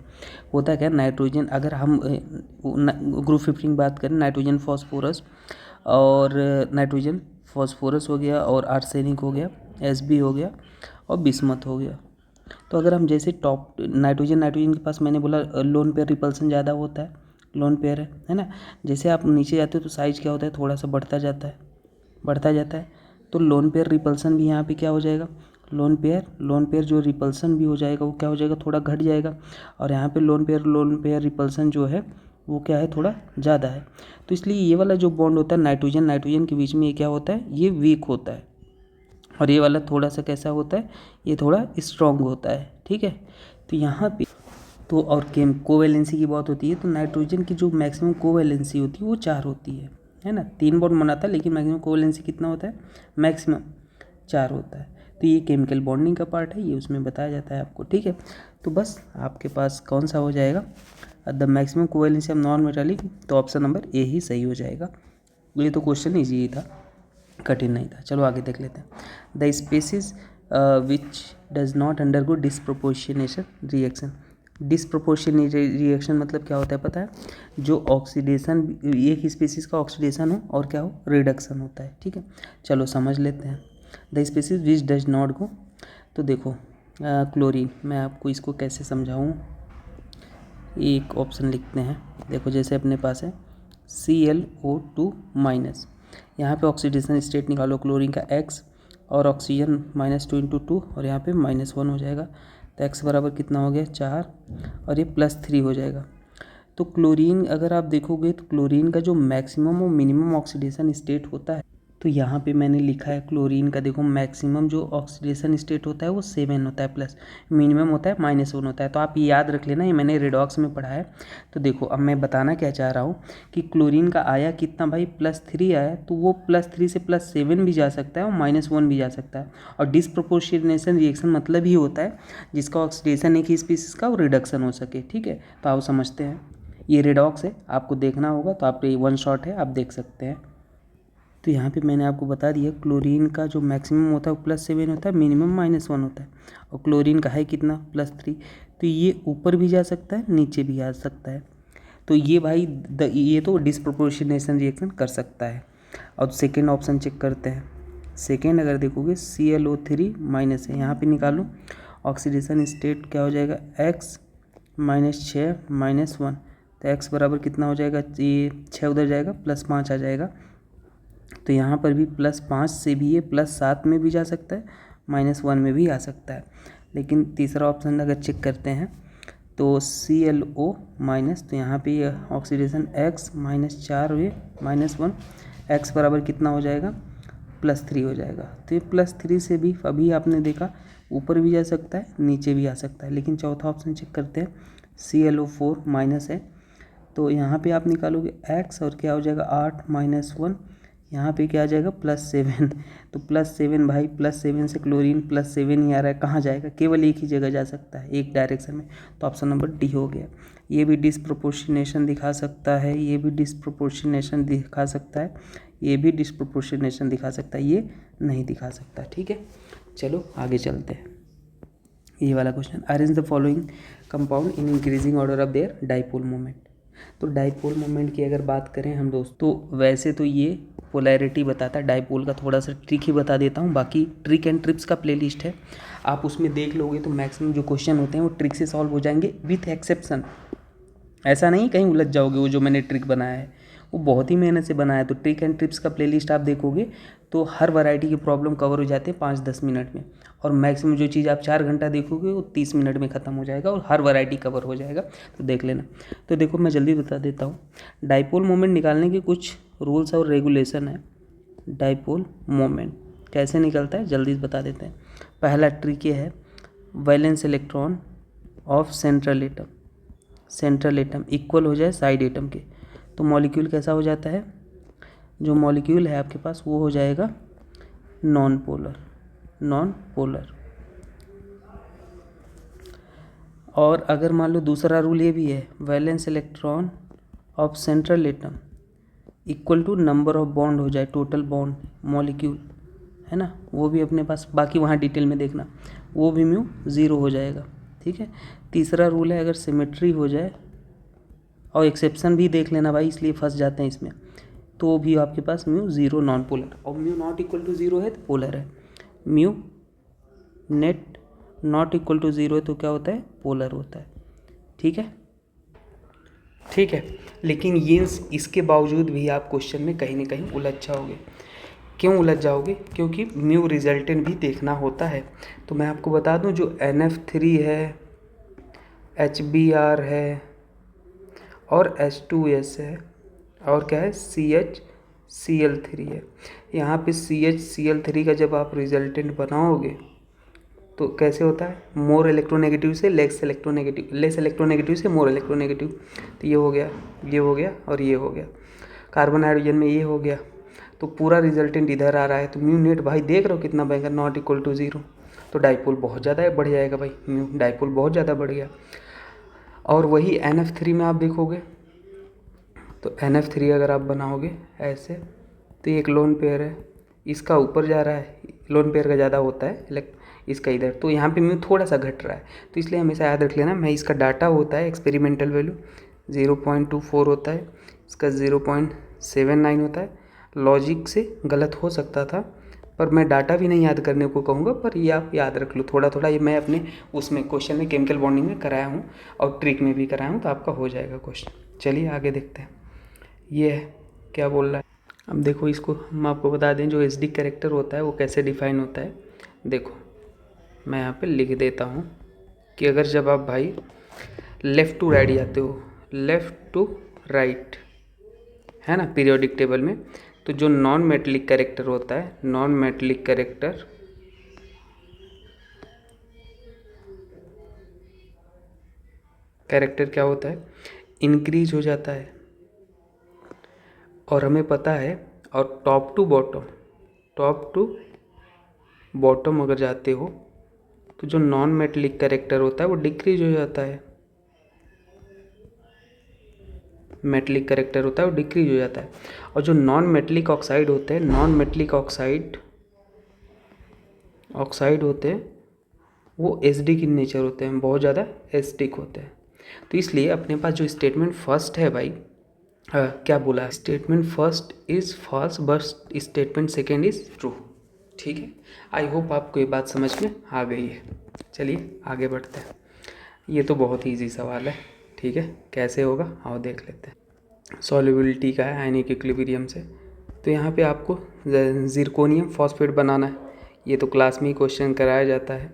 होता क्या, नाइट्रोजन अगर हम ग्रुप 15 की बात करें, नाइट्रोजन फॉस्फोरस और नाइट्रोजन फॉस्फोरस हो गया और आर्सेनिक हो गया, Sb हो गया और बिस्मथ हो गया। तो अगर हम जैसे टॉप नाइट्रोजन के पास मैंने बोला लोन पेयर रिपल्सन ज़्यादा होता है, लोन पेयर है ना। जैसे आप नीचे जाते हो तो साइज क्या होता है, थोड़ा सा बढ़ता जाता है। तो लोन पेयर रिपल्सन भी यहाँ पे क्या हो जाएगा, लोन पेयर जो रिपल्सन भी हो जाएगा वो क्या हो जाएगा, थोड़ा घट जाएगा। और यहाँ पे लोन पेयर रिपल्सन जो है वो क्या है, थोड़ा ज़्यादा है। तो इसलिए ये वाला जो बॉन्ड होता है नाइट्रोजन के बीच में, ये क्या होता है, ये वीक होता है। और ये वाला थोड़ा सा कैसा होता है, ये थोड़ा स्ट्रॉन्ग होता है। ठीक है, तो यहाँ पे तो और कोवैलेंसी की बात होती है तो नाइट्रोजन की जो मैक्सिमम कोवैलेंसी होती है वो 4 होती है ना। 3 बॉन्ड बनाता है लेकिन मैक्सिमम कोवैलेंसी कितना होता है, मैक्सिमम 4 होता है। तो ये केमिकल बॉन्डिंग का पार्ट है, ये उसमें बताया जाता है आपको। ठीक है, तो बस आपके पास कौन सा हो जाएगा, the maximum covalency of non metallic, तो ऑप्शन नंबर ए ही सही हो जाएगा। ये तो क्वेश्चन ईजी था, कठिन नहीं था। चलो आगे देख लेते हैं। The species which does not undergo disproportionation reaction. Disproportionate reaction मतलब क्या होता है पता है, जो ऑक्सीडेशन, एक ही स्पीसीज का ऑक्सीडेशन हो और क्या हो, रिडक्शन होता है। ठीक है, चलो समझ लेते हैं। The species which does not go, तो देखो क्लोरीन, मैं आपको इसको कैसे समझाऊँ, एक ऑप्शन लिखते हैं। देखो जैसे अपने पास है ClO2 माइनस, यहाँ पे ऑक्सीडेशन स्टेट निकालो क्लोरीन का X और ऑक्सीजन -2 × 2 और यहाँ पे -1 हो जाएगा। तो X बराबर कितना हो गया, 4 और ये +3 हो जाएगा। तो क्लोरीन अगर आप देखोगे तो क्लोरीन का जो मैक्सिमम और मिनिमम ऑक्सीडेशन स्टेट होता है, तो यहाँ पे मैंने लिखा है क्लोरीन का, देखो मैक्सिमम जो ऑक्सीडेशन स्टेट होता है वो 7 होता है, प्लस मिनिमम होता है -1 होता है। तो आप याद रख लेना, ये मैंने रेडॉक्स में पढ़ा है। तो देखो अब मैं बताना क्या चाह रहा हूँ कि क्लोरीन का आया कितना भाई, +3 आया, तो वो +3 से +7 भी जा सकता है और -1 भी जा सकता है। और डिसप्रोपोर्शनेशन रिएक्शन मतलब ही होता है जिसका ऑक्सीडेशन एक ही स्पीसीज का और रिडक्शन हो सके। ठीक है, तो आओ समझते हैं। ये रेडॉक्स है, आपको देखना होगा तो आप 1 शॉट है, आप देख सकते हैं। तो यहाँ पे मैंने आपको बता दिया क्लोरीन का जो मैक्सिमम होता है वो +7 होता है, मिनिमम -1 होता है। और क्लोरीन का है कितना, +3, तो ये ऊपर भी जा सकता है नीचे भी आ सकता है। तो ये भाई ये तो डिसप्रोपोर्शनेशन रिएक्शन कर सकता है। और सेकेंड ऑप्शन चेक करते हैं। सेकेंड अगर देखोगे ClO3 माइनस है, यहाँ पे निकालो ऑक्सीडेशन स्टेट क्या हो जाएगा, X -6 -1, तो X बराबर कितना हो जाएगा, ये 6 उधर जाएगा, +5 आ जाएगा। तो यहाँ पर भी +5 से भी ये +7 में भी जा सकता है, -1 में भी आ सकता है। लेकिन तीसरा ऑप्शन अगर चेक करते हैं तो ClO माइनस, तो यहाँ पे ये ऑक्सीडेशन X -4 हुए -1, X बराबर कितना हो जाएगा, +3 हो जाएगा। तो ये +3 से भी अभी आपने देखा ऊपर भी जा सकता है नीचे भी आ सकता है। लेकिन चौथा ऑप्शन चेक करते हैं, ClO4 माइनस है, तो यहाँ पे आप निकालोगे X और क्या हो जाएगा 8 -1, यहाँ पे क्या आ जाएगा +7। तो +7 भाई, +7 से क्लोरीन +7 ही आ रहा है, कहाँ जाएगा, केवल एक ही जगह जा सकता है, एक डायरेक्शन में। तो ऑप्शन नंबर डी हो गया। ये भी डिसप्रोपोर्शनेशन दिखा सकता है, ये भी डिसप्रोपोर्शनेशन दिखा सकता है, ये भी डिसप्रोपोर्शनेशन दिखा सकता है, ये नहीं दिखा सकता। ठीक है, चलो आगे चलते हैं। ये वाला question, arrange the following compound in increasing order of their dipole moment. तो डाइपोल मोमेंट की अगर बात करें हम दोस्तों, वैसे तो ये पोलैरिटी बताता है। डाइपोल का थोड़ा सा ट्रिक ही बता देता हूँ, बाकी ट्रिक एंड ट्रिप्स का प्लेलिस्ट है, आप उसमें देख लोगे तो मैक्सिमम जो क्वेश्चन होते हैं वो ट्रिक से सॉल्व हो जाएंगे विथ एक्सेप्शन। ऐसा नहीं कहीं उलझ जाओगे, वो जो मैंने ट्रिक बनाया है वो बहुत ही मेहनत से बनाया है। तो ट्रिक एंड ट्रिप्स का प्लेलिस्ट आप देखोगे तो हर वैरायटी की प्रॉब्लम कवर हो जाते हैं 5-10 मिनट में, और मैक्सिमम जो चीज़ आप 4 घंटा देखोगे वो 30 मिनट में ख़त्म हो जाएगा और हर वैरायटी कवर हो जाएगा। तो देख लेना। तो देखो मैं जल्दी बता देता हूँ, डाइपोल मोमेंट निकालने के कुछ रूल्स और रेगुलेशन है। डाइपोल मोमेंट कैसे निकलता है जल्दी से बता देते हैं। पहला ट्रिक ये है, valence electron of central atom equal हो जाए साइड एटम के, तो मॉलिक्यूल कैसा हो जाता है, जो मॉलिक्यूल है आपके पास वो हो जाएगा नॉन पोलर। और अगर मान लो दूसरा रूल ये भी है, valence electron of central atom equal to number of bond हो जाए, टोटल बॉन्ड मॉलिक्यूल है ना, वो भी अपने पास, बाकी वहाँ डिटेल में देखना, वो भी म्यू 0 हो जाएगा। ठीक है। तीसरा रूल है, अगर सिमेट्री हो जाए, और एक्सेप्शन भी देख लेना भाई, इसलिए फंस जाते हैं इसमें, तो भी आपके पास म्यू 0 नॉन पोलर, और म्यू नॉट इक्वल टू 0 है तो पोलर है, mu net not equal to 0 है तो क्या होता है, पोलर होता है। ठीक है। लेकिन ये इसके बावजूद भी आप क्वेश्चन में कहीं ना कहीं उलझ जाओगे। क्यों उलझ जाओगे? क्योंकि म्यू रिजल्टेंट भी देखना होता है। तो मैं आपको बता दूं, जो NF3 है, HBr है और H2S है, और क्या है, CHCl3 है। यहाँ पे CHCl3 का जब आप रिजल्टेंट बनाओगे तो कैसे होता है, मोर इलेक्ट्रोनेगेटिव से लेस इलेक्ट्रोनेगेटिव, लेस इलेक्ट्रोनेगेटिव से मोर इलेक्ट्रोनेगेटिव। तो ये हो गया, ये हो गया और ये हो गया। कार्बन हाइड्रोजन में ये हो गया, तो पूरा रिजल्टेंट इधर आ रहा है। तो म्यू नेट भाई देख रहे हो कितना भयंकर, नॉट इक्वल टू 0। तो डाइपोल बहुत ज़्यादा बढ़ जाएगा भाई, म्यू डाइपोल बहुत ज़्यादा बढ़ गया। और वही NF3 में आप देखोगे तो NF3 अगर आप बनाओगे ऐसे, तो एक लोन पेयर है, इसका ऊपर जा रहा है, लोन पेयर का ज़्यादा होता है इसका इधर, तो यहाँ पे म्यू थोड़ा सा घट रहा है। तो इसलिए हमेशा याद रख लेना, मैं इसका डाटा होता है एक्सपेरिमेंटल वैल्यू 0.24 होता है, इसका 0.79 होता है। लॉजिक से गलत हो सकता था, पर मैं डाटा भी नहीं याद करने को कहूँगा, पर ये आप याद रख लो थोड़ा थोड़ा। ये मैं अपने उसमें क्वेश्चन में केमिकल बॉन्डिंग में कराया हूँ और ट्रिक में भी कराया हूँ, तो आपका हो जाएगा क्वेश्चन। चलिए आगे देखते हैं, ये है क्या बोल रहा है। अब देखो, इसको हम आपको बता दें, जो SD कैरेक्टर होता है वो कैसे डिफाइन होता है। देखो मैं यहाँ पे लिख देता हूँ कि अगर जब आप भाई लेफ़्ट टू राइट जाते हो, लेफ़्ट टू राइट है ना पीरियोडिक टेबल में, तो जो नॉन मेटलिक कैरेक्टर होता है, नॉन मेटलिक कैरेक्टर क्या होता है, इंक्रीज हो जाता है। और हमें पता है, और टॉप टू बॉटम अगर जाते हो तो जो नॉन मेटलिक कैरेक्टर होता है वो डिक्रीज हो जाता है। मेटलिक कैरेक्टर होता है वो डिक्रीज हो जाता है। और जो नॉन मेटलिक ऑक्साइड होते हैं, नॉन मेटलिक ऑक्साइड होते हैं, वो एसिडिक इन नेचर होते हैं, बहुत ज़्यादा एसिडिक होते हैं। तो इसलिए अपने पास जो स्टेटमेंट फर्स्ट है भाई, क्या बोला, statement first is false but statement second is true. ठीक है, आई होप आपको ये बात समझ में आ गई है। चलिए आगे बढ़ते हैं। ये तो बहुत ही ईजी सवाल है। ठीक है, कैसे होगा आओ देख लेते हैं। सॉल्युबिलिटी का है आयनिक इक्विलिब्रियम से। तो यहाँ पे आपको जिरकोनियम फॉस्फेट बनाना है। ये तो क्लास में ही क्वेश्चन कराया जाता है,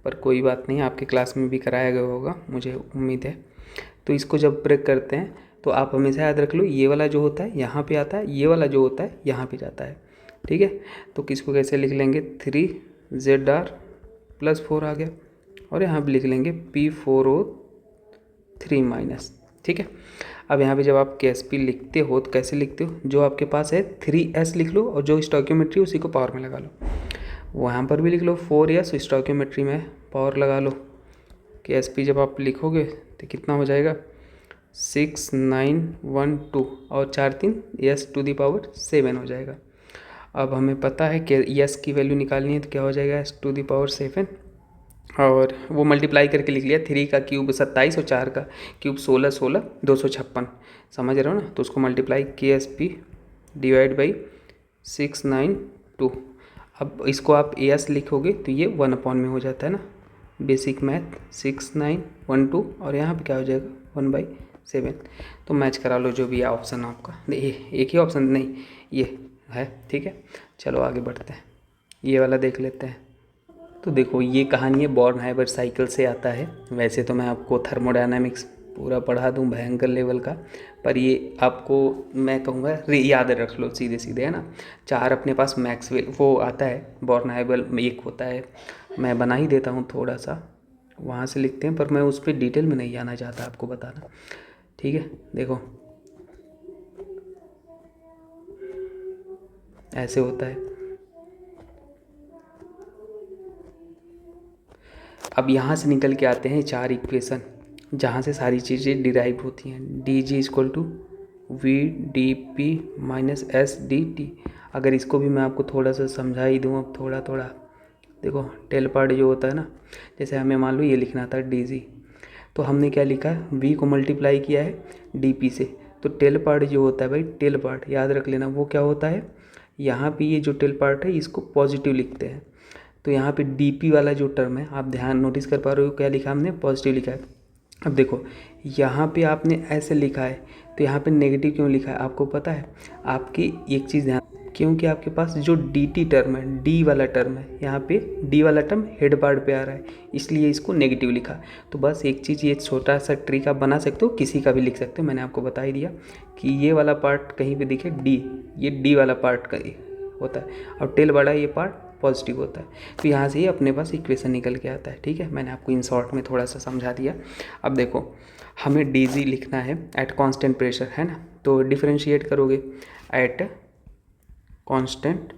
पर कोई बात नहीं, आपके क्लास में भी कराया गया होगा, मुझे उम्मीद है। तो इसको जब ब्रेक करते हैं तो आप हमेशा याद रख लो, ये वाला जो होता है यहाँ पे आता है, ये वाला जो होता है यहाँ पे जाता है। ठीक है, तो किसको कैसे लिख लेंगे, 3Zr+4 आ गया, और यहाँ पे लिख लेंगे P4O3-। ठीक है, अब यहाँ पे जब आप KSP लिखते हो तो कैसे लिखते हो, जो आपके पास है 3S लिख लो, और जो स्टोइकियोमेट्री उसी को पावर में लगा लो। वहाँ पर भी लिख लो 4S, स्टोइकियोमेट्री में पावर लगा लो। KSP जब आप लिखोगे तो कितना हो जाएगा, 6912, और 4×3 S⁻7 हो जाएगा। अब हमें पता है कि S की वैल्यू निकालनी है, तो क्या हो जाएगा S⁻7, और वो मल्टीप्लाई करके लिख लिया। 3 का क्यूब 27 और 4 का क्यूब 16, 256, समझ रहे हो ना। तो उसको मल्टीप्लाई KSP डिवाइड बाई 692। अब इसको आप एस लिखोगे तो ये 1 में हो जाता है ना, बेसिक मैथ 6912, और यहाँ पे क्या हो जाएगा 1/7। तो मैच करा लो जो भी है ऑप्शन आपका, एक ही ऑप्शन नहीं ये है, ठीक है। चलो आगे बढ़ते हैं, ये वाला देख लेते हैं। तो देखो ये कहानी है बॉर्नहाइमर साइकिल से आता है। वैसे तो मैं आपको थर्मोडायनामिक्स पूरा पढ़ा दूं भयंकर लेवल का, पर ये आपको मैं कहूँगा याद रख लो सीधे सीधे, है ना। 4 अपने पास मैक्सवेल वो आता है, बॉर्नहाइमर एक होता है, मैं बना ही देता हूँ थोड़ा सा, वहाँ से लिखते हैं, पर मैं उस पर डिटेल में नहीं जाना चाहता आपको बताना, ठीक है। देखो ऐसे होता है। अब यहाँ से निकल के आते हैं 4 इक्वेशन जहाँ से सारी चीज़ें डिराइव होती हैं। D G equal to V D P minus S D T. अगर इसको भी मैं आपको थोड़ा सा समझा ही दूँ अब थोड़ा थोड़ा, देखो टेल पार्ट जो होता है ना, जैसे हमें मान लो ये लिखना था डी जी, तो हमने क्या लिखा है, वी को मल्टीप्लाई किया है डी पी से, तो टेल पार्ट जो होता है भाई, टेल पार्ट याद रख लेना वो क्या होता है, यहाँ पे ये जो टेल पार्ट है इसको पॉजिटिव लिखते हैं। तो यहाँ पे डीपी वाला जो टर्म है आप ध्यान नोटिस कर पा रहे हो, क्या लिखा हमने, पॉजिटिव लिखा है। अब देखो यहाँ पे आपने ऐसे लिखा है, तो यहाँ पे नेगेटिव क्यों लिखा है आपको पता है, आपकी एक चीज़ ध्यान, क्योंकि आपके पास जो डी टी टर्म है, डी वाला टर्म है, यहाँ पे डी वाला टर्म हेड पार्ट पे आ रहा है, इसलिए इसको नेगेटिव लिखा। तो बस एक चीज़, ये छोटा सा ट्रिक आप बना सकते हो, किसी का भी लिख सकते हो, मैंने आपको बता ही दिया कि ये वाला पार्ट कहीं पे दिखे डी, ये डी वाला पार्ट का होता है, और टेल वाला ये पार्ट पॉजिटिव होता है। तो यहाँ से ही अपने पास इक्वेशन निकल के आता है, ठीक है। मैंने आपको इन शॉर्ट में थोड़ा सा समझा दिया। अब देखो हमें डी जी लिखना है एट कांस्टेंट प्रेशर, है ना, तो डिफरेंशिएट करोगे एट कांस्टेंट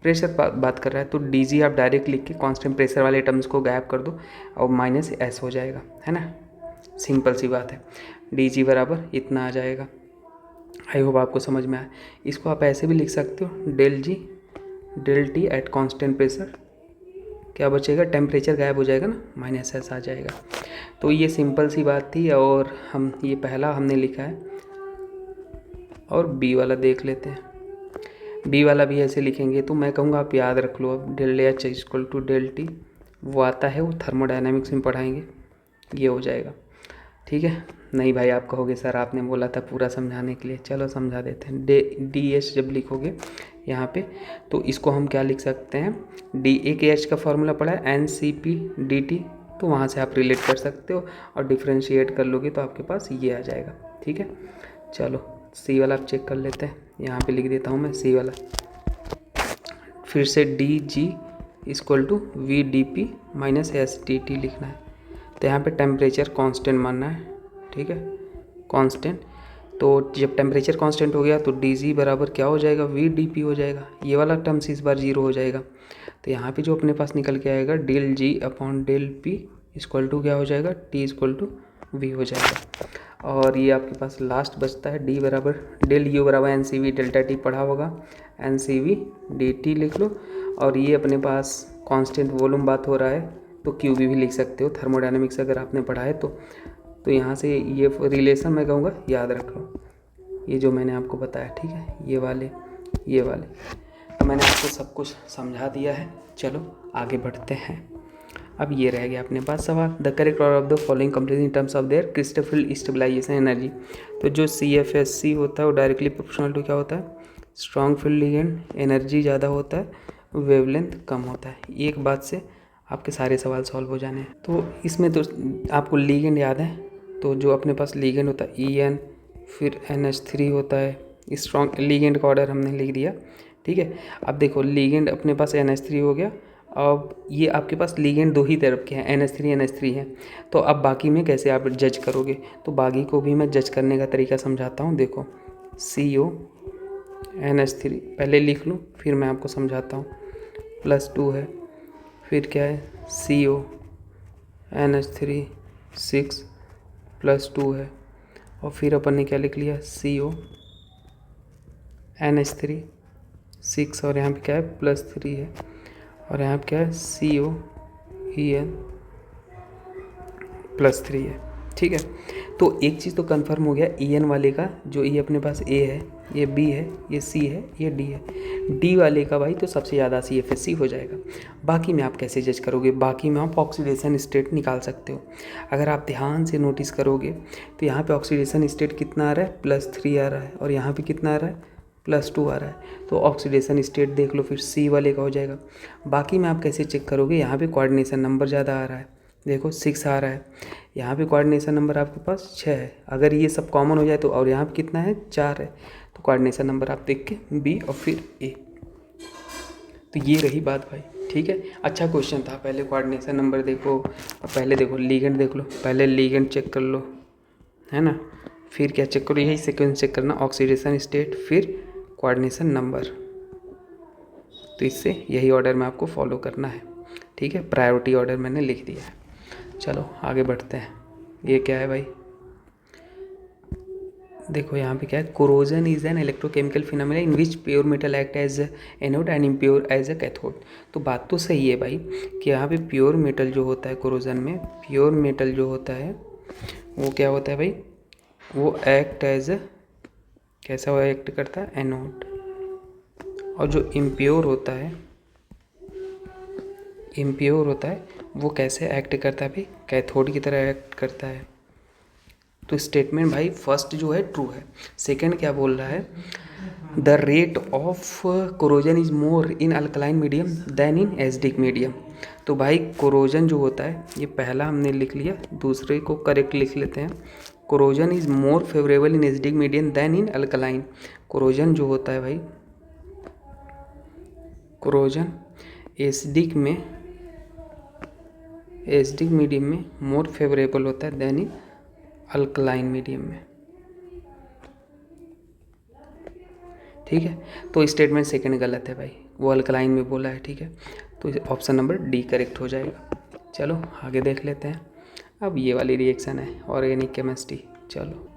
प्रेशर बात कर रहा है, तो डी जी आप डायरेक्ट लिख के कांस्टेंट प्रेशर वाले टर्म्स को गायब कर दो और माइनस एस हो जाएगा, है ना, सिंपल सी बात है। डी जी बराबर इतना आ जाएगा। आई होप आपको समझ में आया। इसको आप ऐसे भी लिख सकते हो, del G del T at constant pressure, क्या बचेगा, टेम्परेचर गायब हो जाएगा ना, माइनस एस आ जाएगा। तो ये सिंपल सी बात थी, और हम ये पहला हमने लिखा है, और बी वाला देख लेते हैं। बी वाला भी ऐसे लिखेंगे, तो मैं कहूँगा आप याद रख लो, अब del H equal to del T वो आता है, वो थर्मोडायनामिक्स में पढ़ाएंगे, ये हो जाएगा, ठीक है। नहीं भाई आप कहोगे सर आपने बोला था पूरा समझाने के लिए, चलो समझा देते हैं। डी एच जब लिखोगे यहाँ पे, तो इसको हम क्या लिख सकते हैं, डी ए के एच का फॉर्मूला पड़ा है N C P D T, तो वहाँ से आप रिलेट कर सकते हो, और डिफ्रेंशिएट कर लोगे तो आपके पास ये आ जाएगा, ठीक है। चलो सी वाला आप चेक कर लेते हैं, यहाँ पे लिख देता हूँ मैं सी वाला, फिर से D G equal to V D P minus S T T लिखना है। तो यहाँ पे टेम्परेचर कांस्टेंट मानना है, ठीक है, कांस्टेंट। तो जब टेम्परेचर कांस्टेंट हो गया तो डी जी बराबर क्या हो जाएगा, वी डी पी हो जाएगा, ये वाला टर्म्स इस बार 0 हो जाएगा। तो यहाँ पे जो अपने पास निकल के आएगा del G upon del P equal to क्या हो जाएगा, टी इक्वल टू वी हो जाएगा। और ये आपके पास लास्ट बचता है डी बराबर डेल यू बराबर N C V delta T पढ़ा होगा, N C V D T लिख लो। और ये अपने पास कांस्टेंट वॉल्यूम बात हो रहा है, तो क्यू भी लिख सकते हो, थर्मोडायनामिक्स अगर आपने पढ़ा है तो यहाँ से ये रिलेशन मैं कहूँगा याद रख लो, ये जो मैंने आपको बताया, ठीक है, ये वाले तो मैंने आपको सब कुछ समझा दिया है। चलो आगे बढ़ते हैं। अब ये रह गया अपने पास सवाल, the correct order of the following complete in terms of their crystal field stabilization energy. तो जो CFSC होता है वो डायरेक्टली प्रोपोर्शनल टू क्या होता है, स्ट्रॉन्ग फील्ड लिगेंड, एनर्जी ज़्यादा होता है, वेवलेंथ कम होता है। एक बात से आपके सारे सवाल सॉल्व हो जाने हैं। तो इसमें तो आपको लिगेंड याद है, तो जो अपने पास लिगेंड होता है EN, फिर NH3 होता है, स्ट्रॉन्ग लिगेंड का ऑर्डर हमने लिख दिया, ठीक है। अब देखो लिगेंड अपने पास NH3 हो गया, अब ये आपके पास लिगेंड 2 ही तरफ के हैं, NH3 हैं। तो अब बाकी में कैसे आप जज करोगे, तो बाकी को भी मैं जज करने का तरीका समझाता हूँ। देखो CO NH3 पहले लिख लूँ, फिर मैं आपको समझाता हूँ, +2 है, फिर क्या है CO NH3 6 +2 है, और फिर अपन ने क्या लिख लिया CO NH3 6, और यहाँ पे क्या है +3 है, और यहाँ पे क्या है CO EN +3 है, ठीक है। तो एक चीज़ तो कंफर्म हो गया ई एन वाले का, जो ये अपने पास ए है, ये बी है, ये सी है, ये डी है। डी वाले का भाई तो सबसे ज़्यादा सी एफ एस सी हो जाएगा। बाकी में आप कैसे जज करोगे? बाकी में आप ऑक्सीडेशन स्टेट निकाल सकते हो। अगर आप ध्यान से नोटिस करोगे तो यहाँ पे ऑक्सीडेशन स्टेट कितना आ रहा है, +3 आ रहा है, और यहाँ पे कितना आ रहा है, +2 आ रहा है। तो ऑक्सीडेशन स्टेट देख लो, फिर सी वाले का हो जाएगा। बाकी में आप कैसे चेक करोगे? यहाँ पे कोऑर्डिनेशन नंबर ज़्यादा आ रहा है, देखो 6 आ रहा है। यहाँ पे कोऑर्डिनेशन नंबर आपके पास 6 है। अगर ये सब कॉमन हो जाए तो, और यहाँ पे कितना है, 4 है, तो कोऑर्डिनेशन नंबर आप देख के बी और फिर ए। तो ये रही बात भाई, ठीक है। अच्छा क्वेश्चन था। पहले कोऑर्डिनेशन नंबर देखो, और पहले देखो लीगेंड देख लो, पहले लीगेंड चेक कर लो, है ना। फिर क्या चेक करो, यही सीक्वेंस चेक करना, ऑक्सीडेशन स्टेट फिर कोऑर्डिनेशन नंबर। तो इससे यही ऑर्डर में आपको फॉलो करना है, ठीक है। प्रायोरिटी ऑर्डर मैंने लिख दिया है। चलो आगे बढ़ते हैं। ये क्या है भाई, देखो यहाँ पे क्या है, corrosion is an electrochemical phenomena in which pure metal act as anode and impure as a cathode. तो बात तो सही है भाई कि यहाँ पे प्योर मेटल जो होता है कोरोजन में, प्योर मेटल जो होता है वो क्या होता है भाई, वो एक्ट एज कैसा वो एक्ट करता है, एनोड। और जो इम्प्योर होता है, इम्प्योर होता है वो कैसे एक्ट करता है भाई, कैथोड की तरह एक्ट करता है। तो स्टेटमेंट भाई फर्स्ट जो है ट्रू है। सेकंड क्या बोल रहा है, the rate of corrosion is more in alkaline medium than in acidic medium. तो भाई कोरोजन जो होता है, ये पहला हमने लिख लिया, दूसरे को करेक्ट लिख लेते हैं। Corrosion is more favourable in acidic medium than in alkaline. Corrosion जो होता है भाई, कोरोजन एसिडिक में, एसिडिक मीडियम में मोर फेवरेबल होता है देन इन अल्कलाइन मीडियम में, ठीक है। तो स्टेटमेंट सेकंड गलत है भाई, वो अल्कलाइन में बोला है, ठीक है। तो ऑप्शन नंबर डी करेक्ट हो जाएगा। चलो आगे देख लेते हैं। अब ये वाली रिएक्शन है ऑर्गेनिक केमिस्ट्री। चलो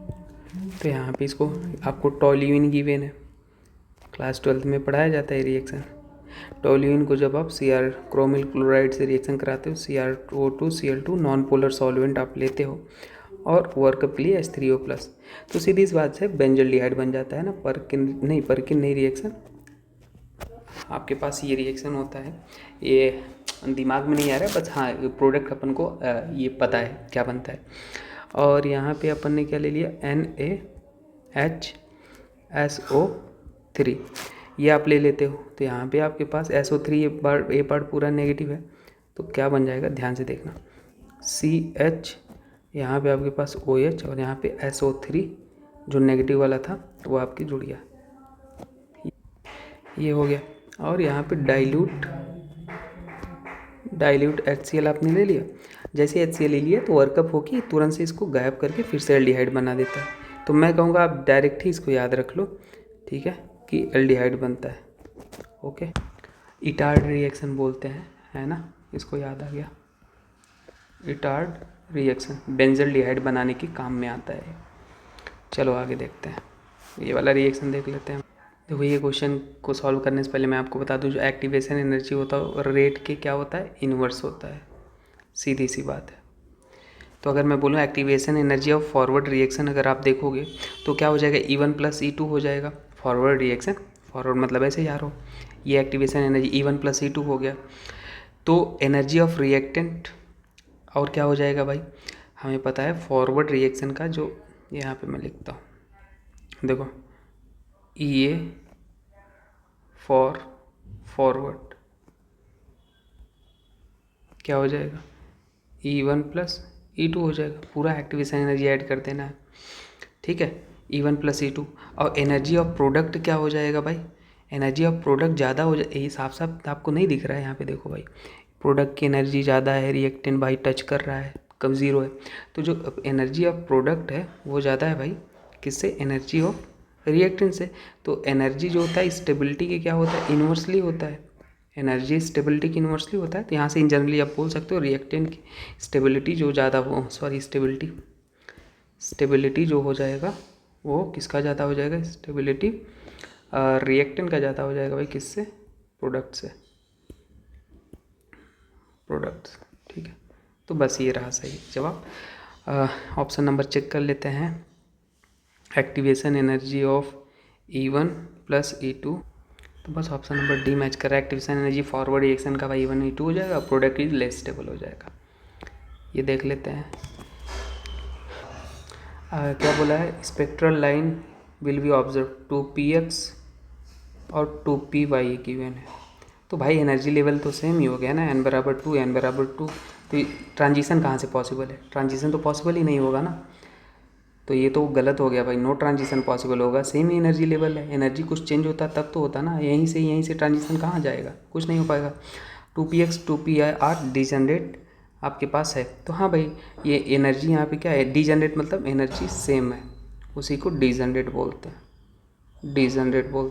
तो यहाँ पे इसको आपको टॉल्यूइन गिवन है, क्लास 12th में पढ़ाया जाता है रिएक्शन। टॉल्यूइन को जब आप Cr क्रोमिल क्लोराइड से रिएक्शन कराते हो, CrO2 Cl2 non polar solvent आप लेते हो और वर्क के लिए H3O+, तो सीधी इस बात से बेंजल्डिहाइड बन जाता है ना। परकिन नहीं रिएक्शन, आपके पास ये रिएक्शन होता है, ये दिमाग में नहीं आ रहा है बस, हाँ प्रोडक्ट अपन को ये पता है क्या बनता है। और यहाँ पे अपन ने क्या ले लिया, NaHSO3 ये आप ले लेते हो। तो यहाँ पे आपके पास SO3 ये पार्ट पूरा नेगेटिव है, तो क्या बन जाएगा, ध्यान से देखना, CH, यहाँ पे आपके पास OH, और यहाँ पे SO3 जो नेगेटिव वाला था वो आपकी जुड़ गया, ये हो गया। और यहाँ पे डाइल्यूट HCl आपने ले लिया। जैसे HCl ले लिया तो वर्कअप होके तुरंत से इसको गायब करके फिर से एल्डिहाइड बना देता है। तो मैं कहूँगा आप डायरेक्ट ही इसको याद रख लो, ठीक है, कि एल्डिहाइड बनता है। ओके, इटार्ड रिएक्शन बोलते हैं, है ना, इसको याद आ गया। इटार्ड रिएक्शन बेंजल्डिहाइड बनाने के काम में आता है। चलो आगे देखते हैं, ये वाला रिएक्शन देख लेते हैं। देखो ये क्वेश्चन को सॉल्व करने से पहले मैं आपको बता दूं, जो एक्टिवेशन एनर्जी होता है और रेट के क्या होता है, इन्वर्स होता है, सीधी सी बात है। तो अगर मैं बोलूँ activation energy of forward reaction अगर आप देखोगे तो क्या हो जाएगा, E1 + E2 हो जाएगा। फॉरवर्ड रिएक्शन, फॉरवर्ड मतलब ऐसे यार हो, ये एक्टिवेशन एनर्जी E1 + E2 हो गया। तो एनर्जी ऑफ रिएक्टेंट और क्या हो जाएगा भाई, हमें पता है फॉरवर्ड रिएक्शन का जो यहाँ पे मैं लिखता हूँ, देखो EA फॉर फॉरवर्ड क्या हो जाएगा, E1 + E2 हो जाएगा। पूरा एक्टिवेशन एनर्जी ऐड कर देना है, ठीक है, E1 + E2। और एनर्जी ऑफ प्रोडक्ट क्या हो जाएगा भाई, एनर्जी ऑफ प्रोडक्ट ज़्यादा हो जाए, ये साफ साफ आपको नहीं दिख रहा है यहाँ पे, देखो भाई प्रोडक्ट की एनर्जी ज़्यादा है, रिएक्टेंट भाई टच कर रहा है, कब 0 है, तो जो एनर्जी ऑफ प्रोडक्ट है वो ज़्यादा है भाई किससे, एनर्जी ऑफ रिएक्टेंट से। तो एनर्जी जो होता है स्टेबिलिटी के क्या होता है, इन्वर्सली होता है, एनर्जी स्टेबिलिटी की इन्वर्सली होता है। तो यहाँ से इन जनरली आप बोल सकते हो रिएक्टेंट की स्टेबिलिटी जो ज़्यादा हो, सॉरी स्टेबिलिटी जो हो जाएगा वो किसका ज़्यादा हो जाएगा, स्टेबिलिटी रिएक्टेंट का ज़्यादा हो जाएगा भाई, किससे, प्रोडक्ट से, प्रोडक्ट्स, ठीक है। तो बस ये रहा सही जवाब। ऑप्शन नंबर चेक कर लेते हैं। Activation energy of E1 plus E2, तो बस ऑप्शन नंबर डी मैच कर रहा है। एक्टिवेशन एनर्जी फॉरवर्ड रिएक्शन का भाई E1 E2 हो जाएगा, प्रोडक्ट इज लेस स्टेबल हो जाएगा। ये देख लेते हैं। क्या बोला है, spectral line will be observe 2px और 2py गिवन है। तो भाई एनर्जी लेवल तो सेम ही हो गया ना, n बराबर 2 n बराबर 2, तो ट्रांजिशन कहाँ से पॉसिबल है? ट्रांजिशन तो पॉसिबल ही नहीं होगा ना, तो ये तो गलत हो गया भाई, नो ट्रांजिशन पॉसिबल होगा। सेम ही एनर्जी लेवल है, एनर्जी कुछ चेंज होता तब तो होता ना, यहीं से ट्रांजिशन कहाँ जाएगा? कुछ नहीं हो पाएगा। 2px 2py आर डिजनरेट आपके पास है, तो हाँ भाई ये एनर्जी यहाँ पे क्या है, डिजनरेट मतलब एनर्जी सेम है, उसी को डिजनरेट बोलते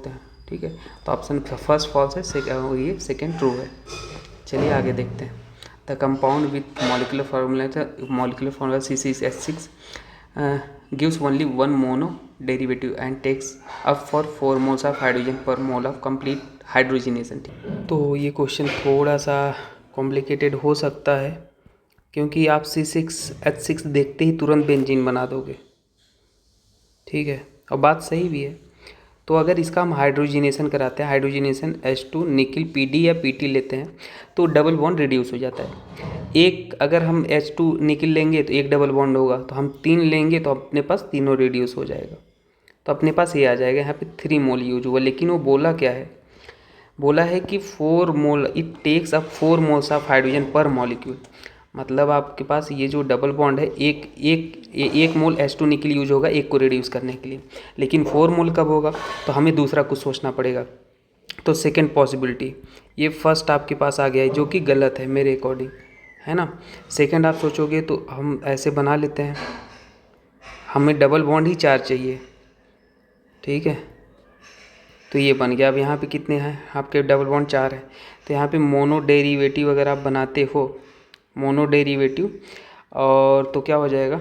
हैं, ठीक है। तो ऑप्शन फर्स्ट फॉल्स है, ये सेकेंड ट्रू है। चलिए आगे देखते हैं। The compound with molecular formula C6H6 gives only one mono derivative and takes up for 4 moles of hydrogen per mole of complete hydrogenation। तो ये क्वेश्चन थोड़ा सा कॉम्प्लिकेटेड हो सकता है, क्योंकि आप C6H6 देखते ही तुरंत बेंजीन बना दोगे, ठीक है, और बात सही भी है। तो अगर इसका हम हाइड्रोजिनेशन कराते हैं, हाइड्रोजिनेशन H2 निकिल PD या PT लेते हैं, तो डबल बॉन्ड रिड्यूस हो जाता है। एक अगर हम H2 निकिल लेंगे तो एक डबल बॉन्ड होगा, तो हम 3 लेंगे तो अपने पास तीनों रिड्यूस हो जाएगा, तो अपने पास ये आ जाएगा। यहाँ पे 3 मोल यूज हुआ, लेकिन वो बोला क्या है, बोला है कि 4 mole, it takes up 4 moles of hydrogen per molecule. मतलब आपके पास ये जो डबल बॉन्ड है, एक मोल H2 निकल यूज होगा एक को रिड्यूस करने के लिए, लेकिन 4 मोल कब होगा, तो हमें दूसरा कुछ सोचना पड़ेगा। तो सेकेंड पॉसिबिलिटी, ये फर्स्ट आपके पास आ गया है, जो कि गलत है मेरे अकॉर्डिंग, है ना। सेकेंड आप सोचोगे तो हम ऐसे बना लेते हैं, हमें डबल बॉन्ड ही 4 चाहिए, ठीक है, तो ये बन गया। अब यहाँ पे कितने हैं आपके, डबल बॉन्ड 4 है, तो यहाँ पे मोनो डेरिवेटिव अगर आप बनाते हो, मोनो डेरिवेटिव, और तो क्या हो जाएगा,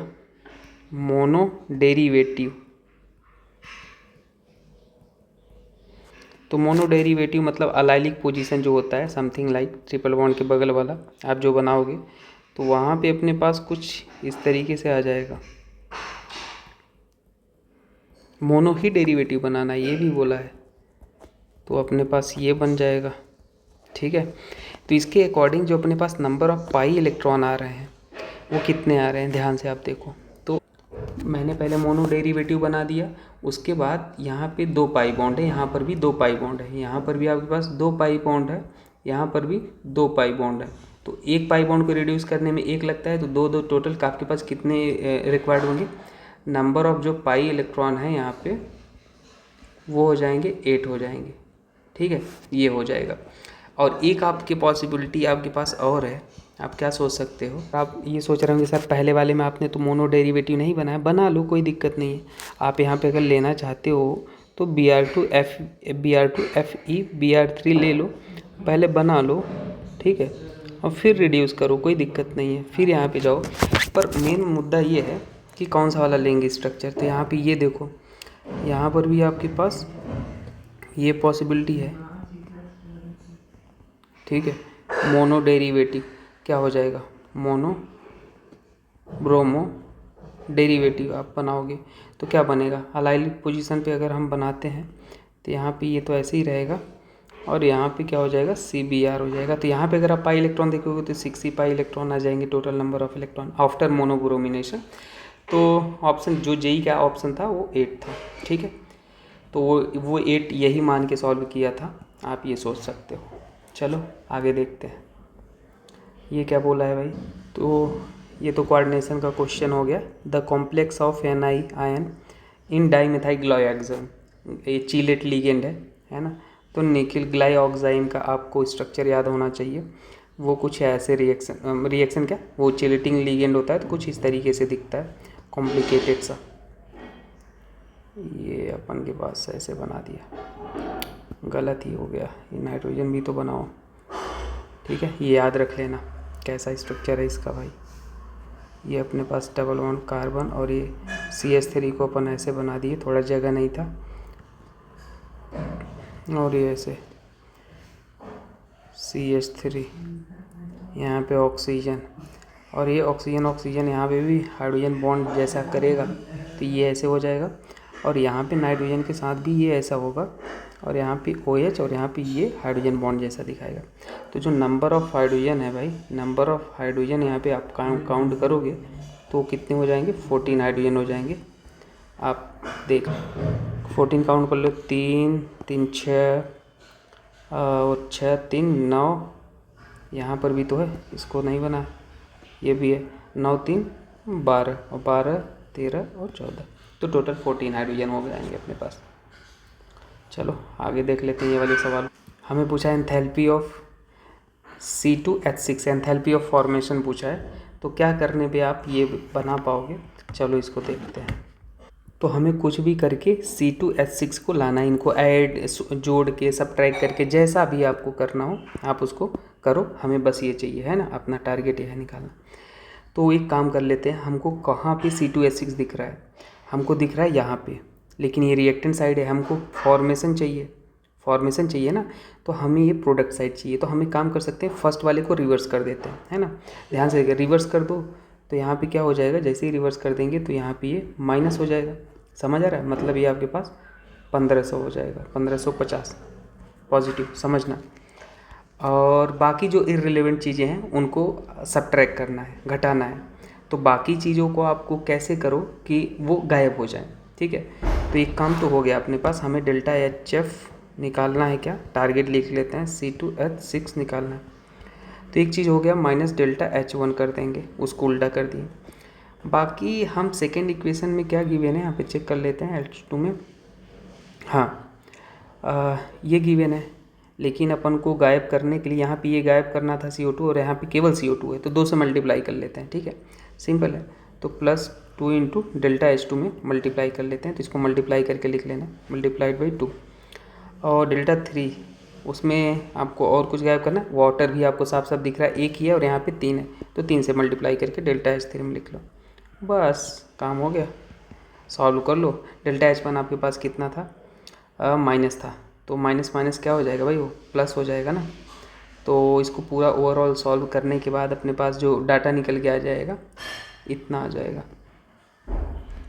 मोनो डेरिवेटिव, तो मोनो डेरिवेटिव मतलब अलाइलिक पोजीशन जो होता है, समथिंग लाइक ट्रिपल बॉन्ड के बगल वाला आप जो बनाओगे, तो वहाँ पे अपने पास कुछ इस तरीके से आ जाएगा। मोनो ही डेरिवेटिव बनाना ये भी बोला है, तो अपने पास ये बन जाएगा, ठीक है। तो इसके अकॉर्डिंग जो अपने पास नंबर ऑफ पाई इलेक्ट्रॉन आ रहे हैं वो कितने आ रहे हैं, ध्यान से आप देखो। तो मैंने पहले मोनो डेरिवेटिव बना दिया, उसके बाद यहाँ पे 2 पाई बॉन्ड है, यहाँ पर भी 2 पाई बॉन्ड है, यहाँ पर भी आपके पास 2 पाई बॉन्ड है, यहाँ पर भी 2 पाई बॉन्ड है। तो एक पाई बॉन्ड को रिड्यूस करने में 1 लगता है, तो 2 टोटल आपके पास कितने रिक्वायर्ड होंगे, नंबर ऑफ जो पाई इलेक्ट्रॉन है यहाँ पे वो हो जाएंगे 8 हो जाएंगे, ठीक है, ये हो जाएगा। और एक आपकी पॉसिबिलिटी आपके पास और है, आप क्या सोच सकते हो, आप ये सोच रहे होंगे सर पहले वाले में आपने तो मोनो डेरिवेटिव नहीं बनाया, बना लो, कोई दिक्कत नहीं है। आप यहाँ पे अगर लेना चाहते हो तो Br2Fe Br3 ले लो, पहले बना लो, ठीक है, और फिर रिड्यूस करो, कोई दिक्कत नहीं है, फिर यहाँ पे जाओ। पर मेन मुद्दा ये है कि कौन सा वाला लेंगे स्ट्रक्चर। तो यहाँ पे ये देखो, यहाँ पर भी आपके पास ये पॉसिबिलिटी है, ठीक है। मोनो डेरिवेटिव क्या हो जाएगा, मोनो ब्रोमो डेरिवेटिव आप बनाओगे तो क्या बनेगा, अलाइलिक पोजीशन पे अगर हम बनाते हैं तो यहाँ पे ये तो ऐसे ही रहेगा, और यहाँ पे क्या हो जाएगा, CBr हो जाएगा। तो यहाँ पे अगर आप पाई इलेक्ट्रॉन देखोगे तो 6 पाई इलेक्ट्रॉन आ जाएंगे, total number of electron after monobromination. तो ऑप्शन जो जेई का ऑप्शन था वो 8 था, ठीक है। तो वो 8 यही मान के सॉल्व किया था, आप ये सोच सकते हो। चलो आगे देखते हैं, ये क्या बोला है भाई। तो ये तो कोऑर्डिनेशन का क्वेश्चन हो गया। The complex of Ni ion in dimethylglyoxime, ये चीलेट लिगेंड है ना। तो निकिल ग्लाइऑक्साइम का आपको स्ट्रक्चर याद होना चाहिए, वो कुछ ऐसे रिएक्शन क्या, वो चीलेटिंग लिगेंड होता है, तो कुछ इस तरीके से दिखता है, कॉम्प्लिकेटेड सा। ये अपन के पास ऐसे बना दिया, गलत ही हो गया, ये नाइट्रोजन भी तो बनाओ, ठीक है, ये याद रख लेना कैसा स्ट्रक्चर है इसका भाई। ये अपने पास डबल बॉन्ड कार्बन, और ये CH3 को अपन ऐसे बना दिए, थोड़ा जगह नहीं था, और ये ऐसे CH3, यहाँ पे ऑक्सीजन, और ये ऑक्सीजन ऑक्सीजन यहाँ पे भी हाइड्रोजन बॉन्ड जैसा करेगा तो ये ऐसे हो जाएगा, और यहाँ पे नाइट्रोजन के साथ भी ये ऐसा होगा, और यहाँ पे OH और यहाँ पे ये हाइड्रोजन बॉन्ड जैसा दिखाएगा। तो जो नंबर ऑफ़ हाइड्रोजन है भाई, नंबर ऑफ़ हाइड्रोजन यहाँ पे आप काउंट करोगे तो कितने हो जाएंगे, 14 हाइड्रोजन हो जाएंगे। आप देख 14 काउंट कर लो, 3 3 6 और 6 3 9, यहाँ पर भी तो है, इसको नहीं बना, ये भी है, 9 3 12 और 12 13 और 14, तो टोटल 14 हाइड्रोजन हो जाएंगे अपने पास। चलो आगे देख लेते हैं ये वाले सवाल। हमें पूछा है enthalpy of C2H6, enthalpy of formation पूछा है, तो क्या करने पे आप ये बना पाओगे, चलो इसको देखते हैं। तो हमें कुछ भी करके C2H6 को लाना है, इनको ऐड जोड़ के सब्ट्रैक्ट करके जैसा भी आपको करना हो आप उसको करो, हमें बस ये चाहिए है ना, अपना टारगेट यह है निकालना। तो एक काम कर लेते हैं, हमको कहाँ पे C2H6 दिख रहा है, हमको दिख रहा है यहाँ पे, लेकिन ये रिएक्टेंट साइड है, हमको फॉर्मेशन चाहिए ना, तो हमें ये प्रोडक्ट साइड चाहिए। तो हमें काम कर सकते हैं, फर्स्ट वाले को रिवर्स कर देते हैं, है ना, ध्यान से रिवर्स कर दो, तो यहाँ पे क्या हो जाएगा, जैसे ही रिवर्स कर देंगे तो यहाँ पे ये माइनस हो जाएगा, समझ आ रहा है, मतलब ये आपके पास 1500 हो जाएगा, 1550 पॉजिटिव, समझना। और बाकी जो इररिलेवेंट चीज़ें हैं उनको सब्ट्रैक्ट करना है, घटाना है। तो बाकी चीज़ों को आपको कैसे करो कि वो गायब हो जाए, ठीक है। तो एक काम तो हो गया अपने पास, हमें डेल्टा HF निकालना है, क्या टारगेट लिख लेते हैं, C2H6 निकालना है। तो एक चीज़ हो गया, माइनस डेल्टा H1 कर देंगे, उसको उल्टा कर दिए। बाकी हम सेकेंड इक्वेशन में क्या गिवन है यहाँ पे चेक कर लेते हैं, H2 में, हाँ ये गिवन है, लेकिन अपन को गायब करने के लिए यहाँ पे ये गायब करना था CO2, और यहाँ पे केवल CO2 है, तो 2 से मल्टीप्लाई कर लेते हैं, ठीक है, सिंपल है। तो +2 इंटू डेल्टा H2 में मल्टीप्लाई कर लेते हैं, तो इसको मल्टीप्लाई करके लिख लेना, मल्टीप्लाइड बाई 2, और डेल्टा 3 उसमें आपको और कुछ गायब करना है, वाटर भी आपको साफ साफ दिख रहा है, एक ही है और यहाँ पे 3 है, तो 3 से मल्टीप्लाई करके डेल्टा H3 में लिख लो, बस काम हो गया, सॉल्व कर लो। डेल्टा H1 आपके पास कितना था, माइनस था, तो माइनस माइनस क्या हो जाएगा भाई, वो प्लस हो जाएगा ना। तो इसको पूरा ओवरऑल सॉल्व करने के बाद अपने पास जो डाटा निकल के आ जाएगा इतना आ जाएगा,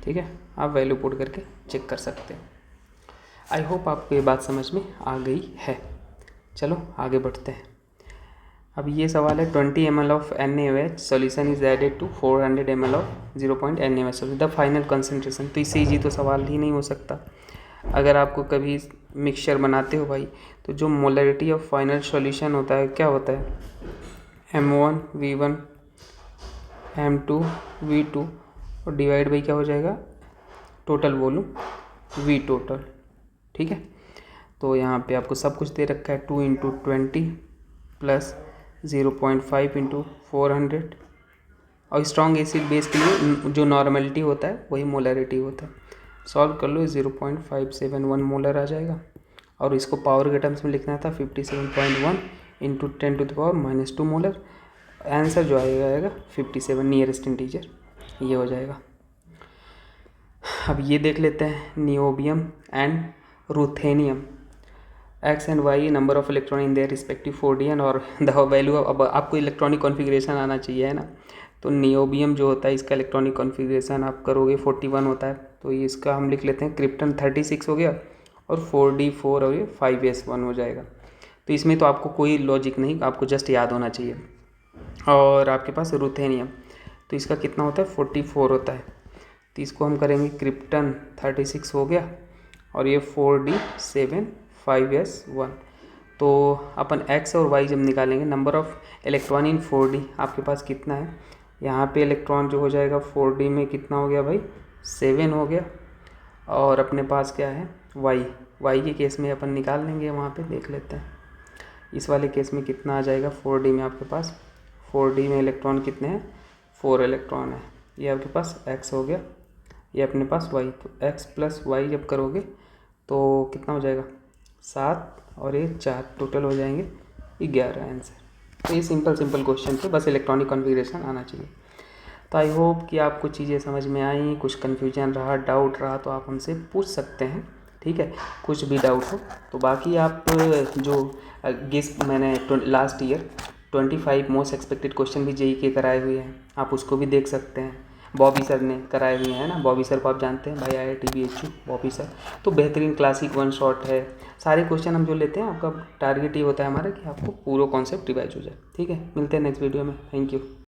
ठीक है, आप वैल्यू पुट करके चेक कर सकते हैं। आई होप आपको ये बात समझ में आ गई है। चलो आगे बढ़ते हैं। अब ये सवाल है, 20 ml of NaOH solution is added to 400 ml of 0.0 NaOH the final concentration. तो इससे ईजी तो सवाल ही नहीं हो सकता। अगर आपको कभी मिक्सचर बनाते हो भाई, तो जो मोलरिटी ऑफ फाइनल सॉल्यूशन होता है क्या होता है, M1 V1 M2 V2 और डिवाइड बाई क्या हो जाएगा, टोटल वॉल्यूम V टोटल, ठीक है। तो यहाँ पे आपको सब कुछ दे रखा है, 2 इंटू 20 प्लस 0.5 इंटू 400, और स्ट्रॉन्ग एसिड बेस के लिए जो नॉर्मेलिटी होता है वही मोलरिटी होता है। सॉल्व कर लो, 0.571 मोलर आ जाएगा, और इसको पावर के टर्म्स में लिखना था 57.1 इंटू 10⁻⁻2 मोलर। आंसर जो आएगा 57, नियरेस्ट इंटीजर ये हो जाएगा। अब ये देख लेते हैं, niobium and ruthenium, X and Y number of electron in their respective 4d और द वैल्यू। अब आपको इलेक्ट्रॉनिक कॉन्फ़िगरेशन आना चाहिए, है ना। तो नियोबियम जो होता है इसका इलेक्ट्रॉनिक कॉन्फ़िगरेशन आप करोगे 41 होता है, तो ये इसका हम लिख लेते हैं, क्रिप्टन 36 हो गया और 4d4 और ये 5s1 हो जाएगा। तो इसमें तो आपको कोई लॉजिक नहीं, आपको जस्ट याद होना चाहिए। और आपके पास रुथेनियम, तो इसका कितना होता है, 44 होता है, तो इसको हम करेंगे, क्रिप्टन 36 हो गया और ये 4d7 5s1। तो अपन x और y जब निकालेंगे, number of electron in 4d आपके पास कितना है, यहाँ पे इलेक्ट्रॉन जो हो जाएगा 4d में कितना हो गया भाई, 7 हो गया। और अपने पास क्या है, y के केस में अपन निकाल लेंगे, वहाँ पे देख लेते हैं इस वाले केस में कितना आ जाएगा। 4d में आपके पास 4d में इलेक्ट्रॉन कितने हैं, 4 इलेक्ट्रॉन है, ये आपके पास x हो गया, ये अपने पास y। तो x प्लस वाई जब करोगे तो कितना हो जाएगा, 7 और ये 4, टोटल हो जाएंगे 11 आंसर। तो ये सिंपल क्वेश्चन थे, बस इलेक्ट्रॉनिक कॉन्फ़िगरेशन आना चाहिए। तो आई होप कि आपको चीज़ें समझ में आई, कुछ कन्फ्यूजन रहा, डाउट रहा तो आप हमसे पूछ सकते हैं, ठीक है, कुछ भी डाउट हो तो। बाकी आप जो गेस मैंने last year 25 most expected question भी जेई के कराए हुए हैं, आप उसको भी देख सकते हैं। बॉबी सर ने कराए हुए हैं ना, बॉबी सर को आप जानते हैं भाई, IIT BHU बॉबी सर। तो बेहतरीन क्लासिक वन शॉट है। सारे क्वेश्चन हम जो लेते हैं, आपका टारगेट ये होता है हमारा कि आपको पूरा कॉन्सेप्ट रिवाइज हो जाए। ठीक है, मिलते हैं नेक्स्ट वीडियो में। Thank you.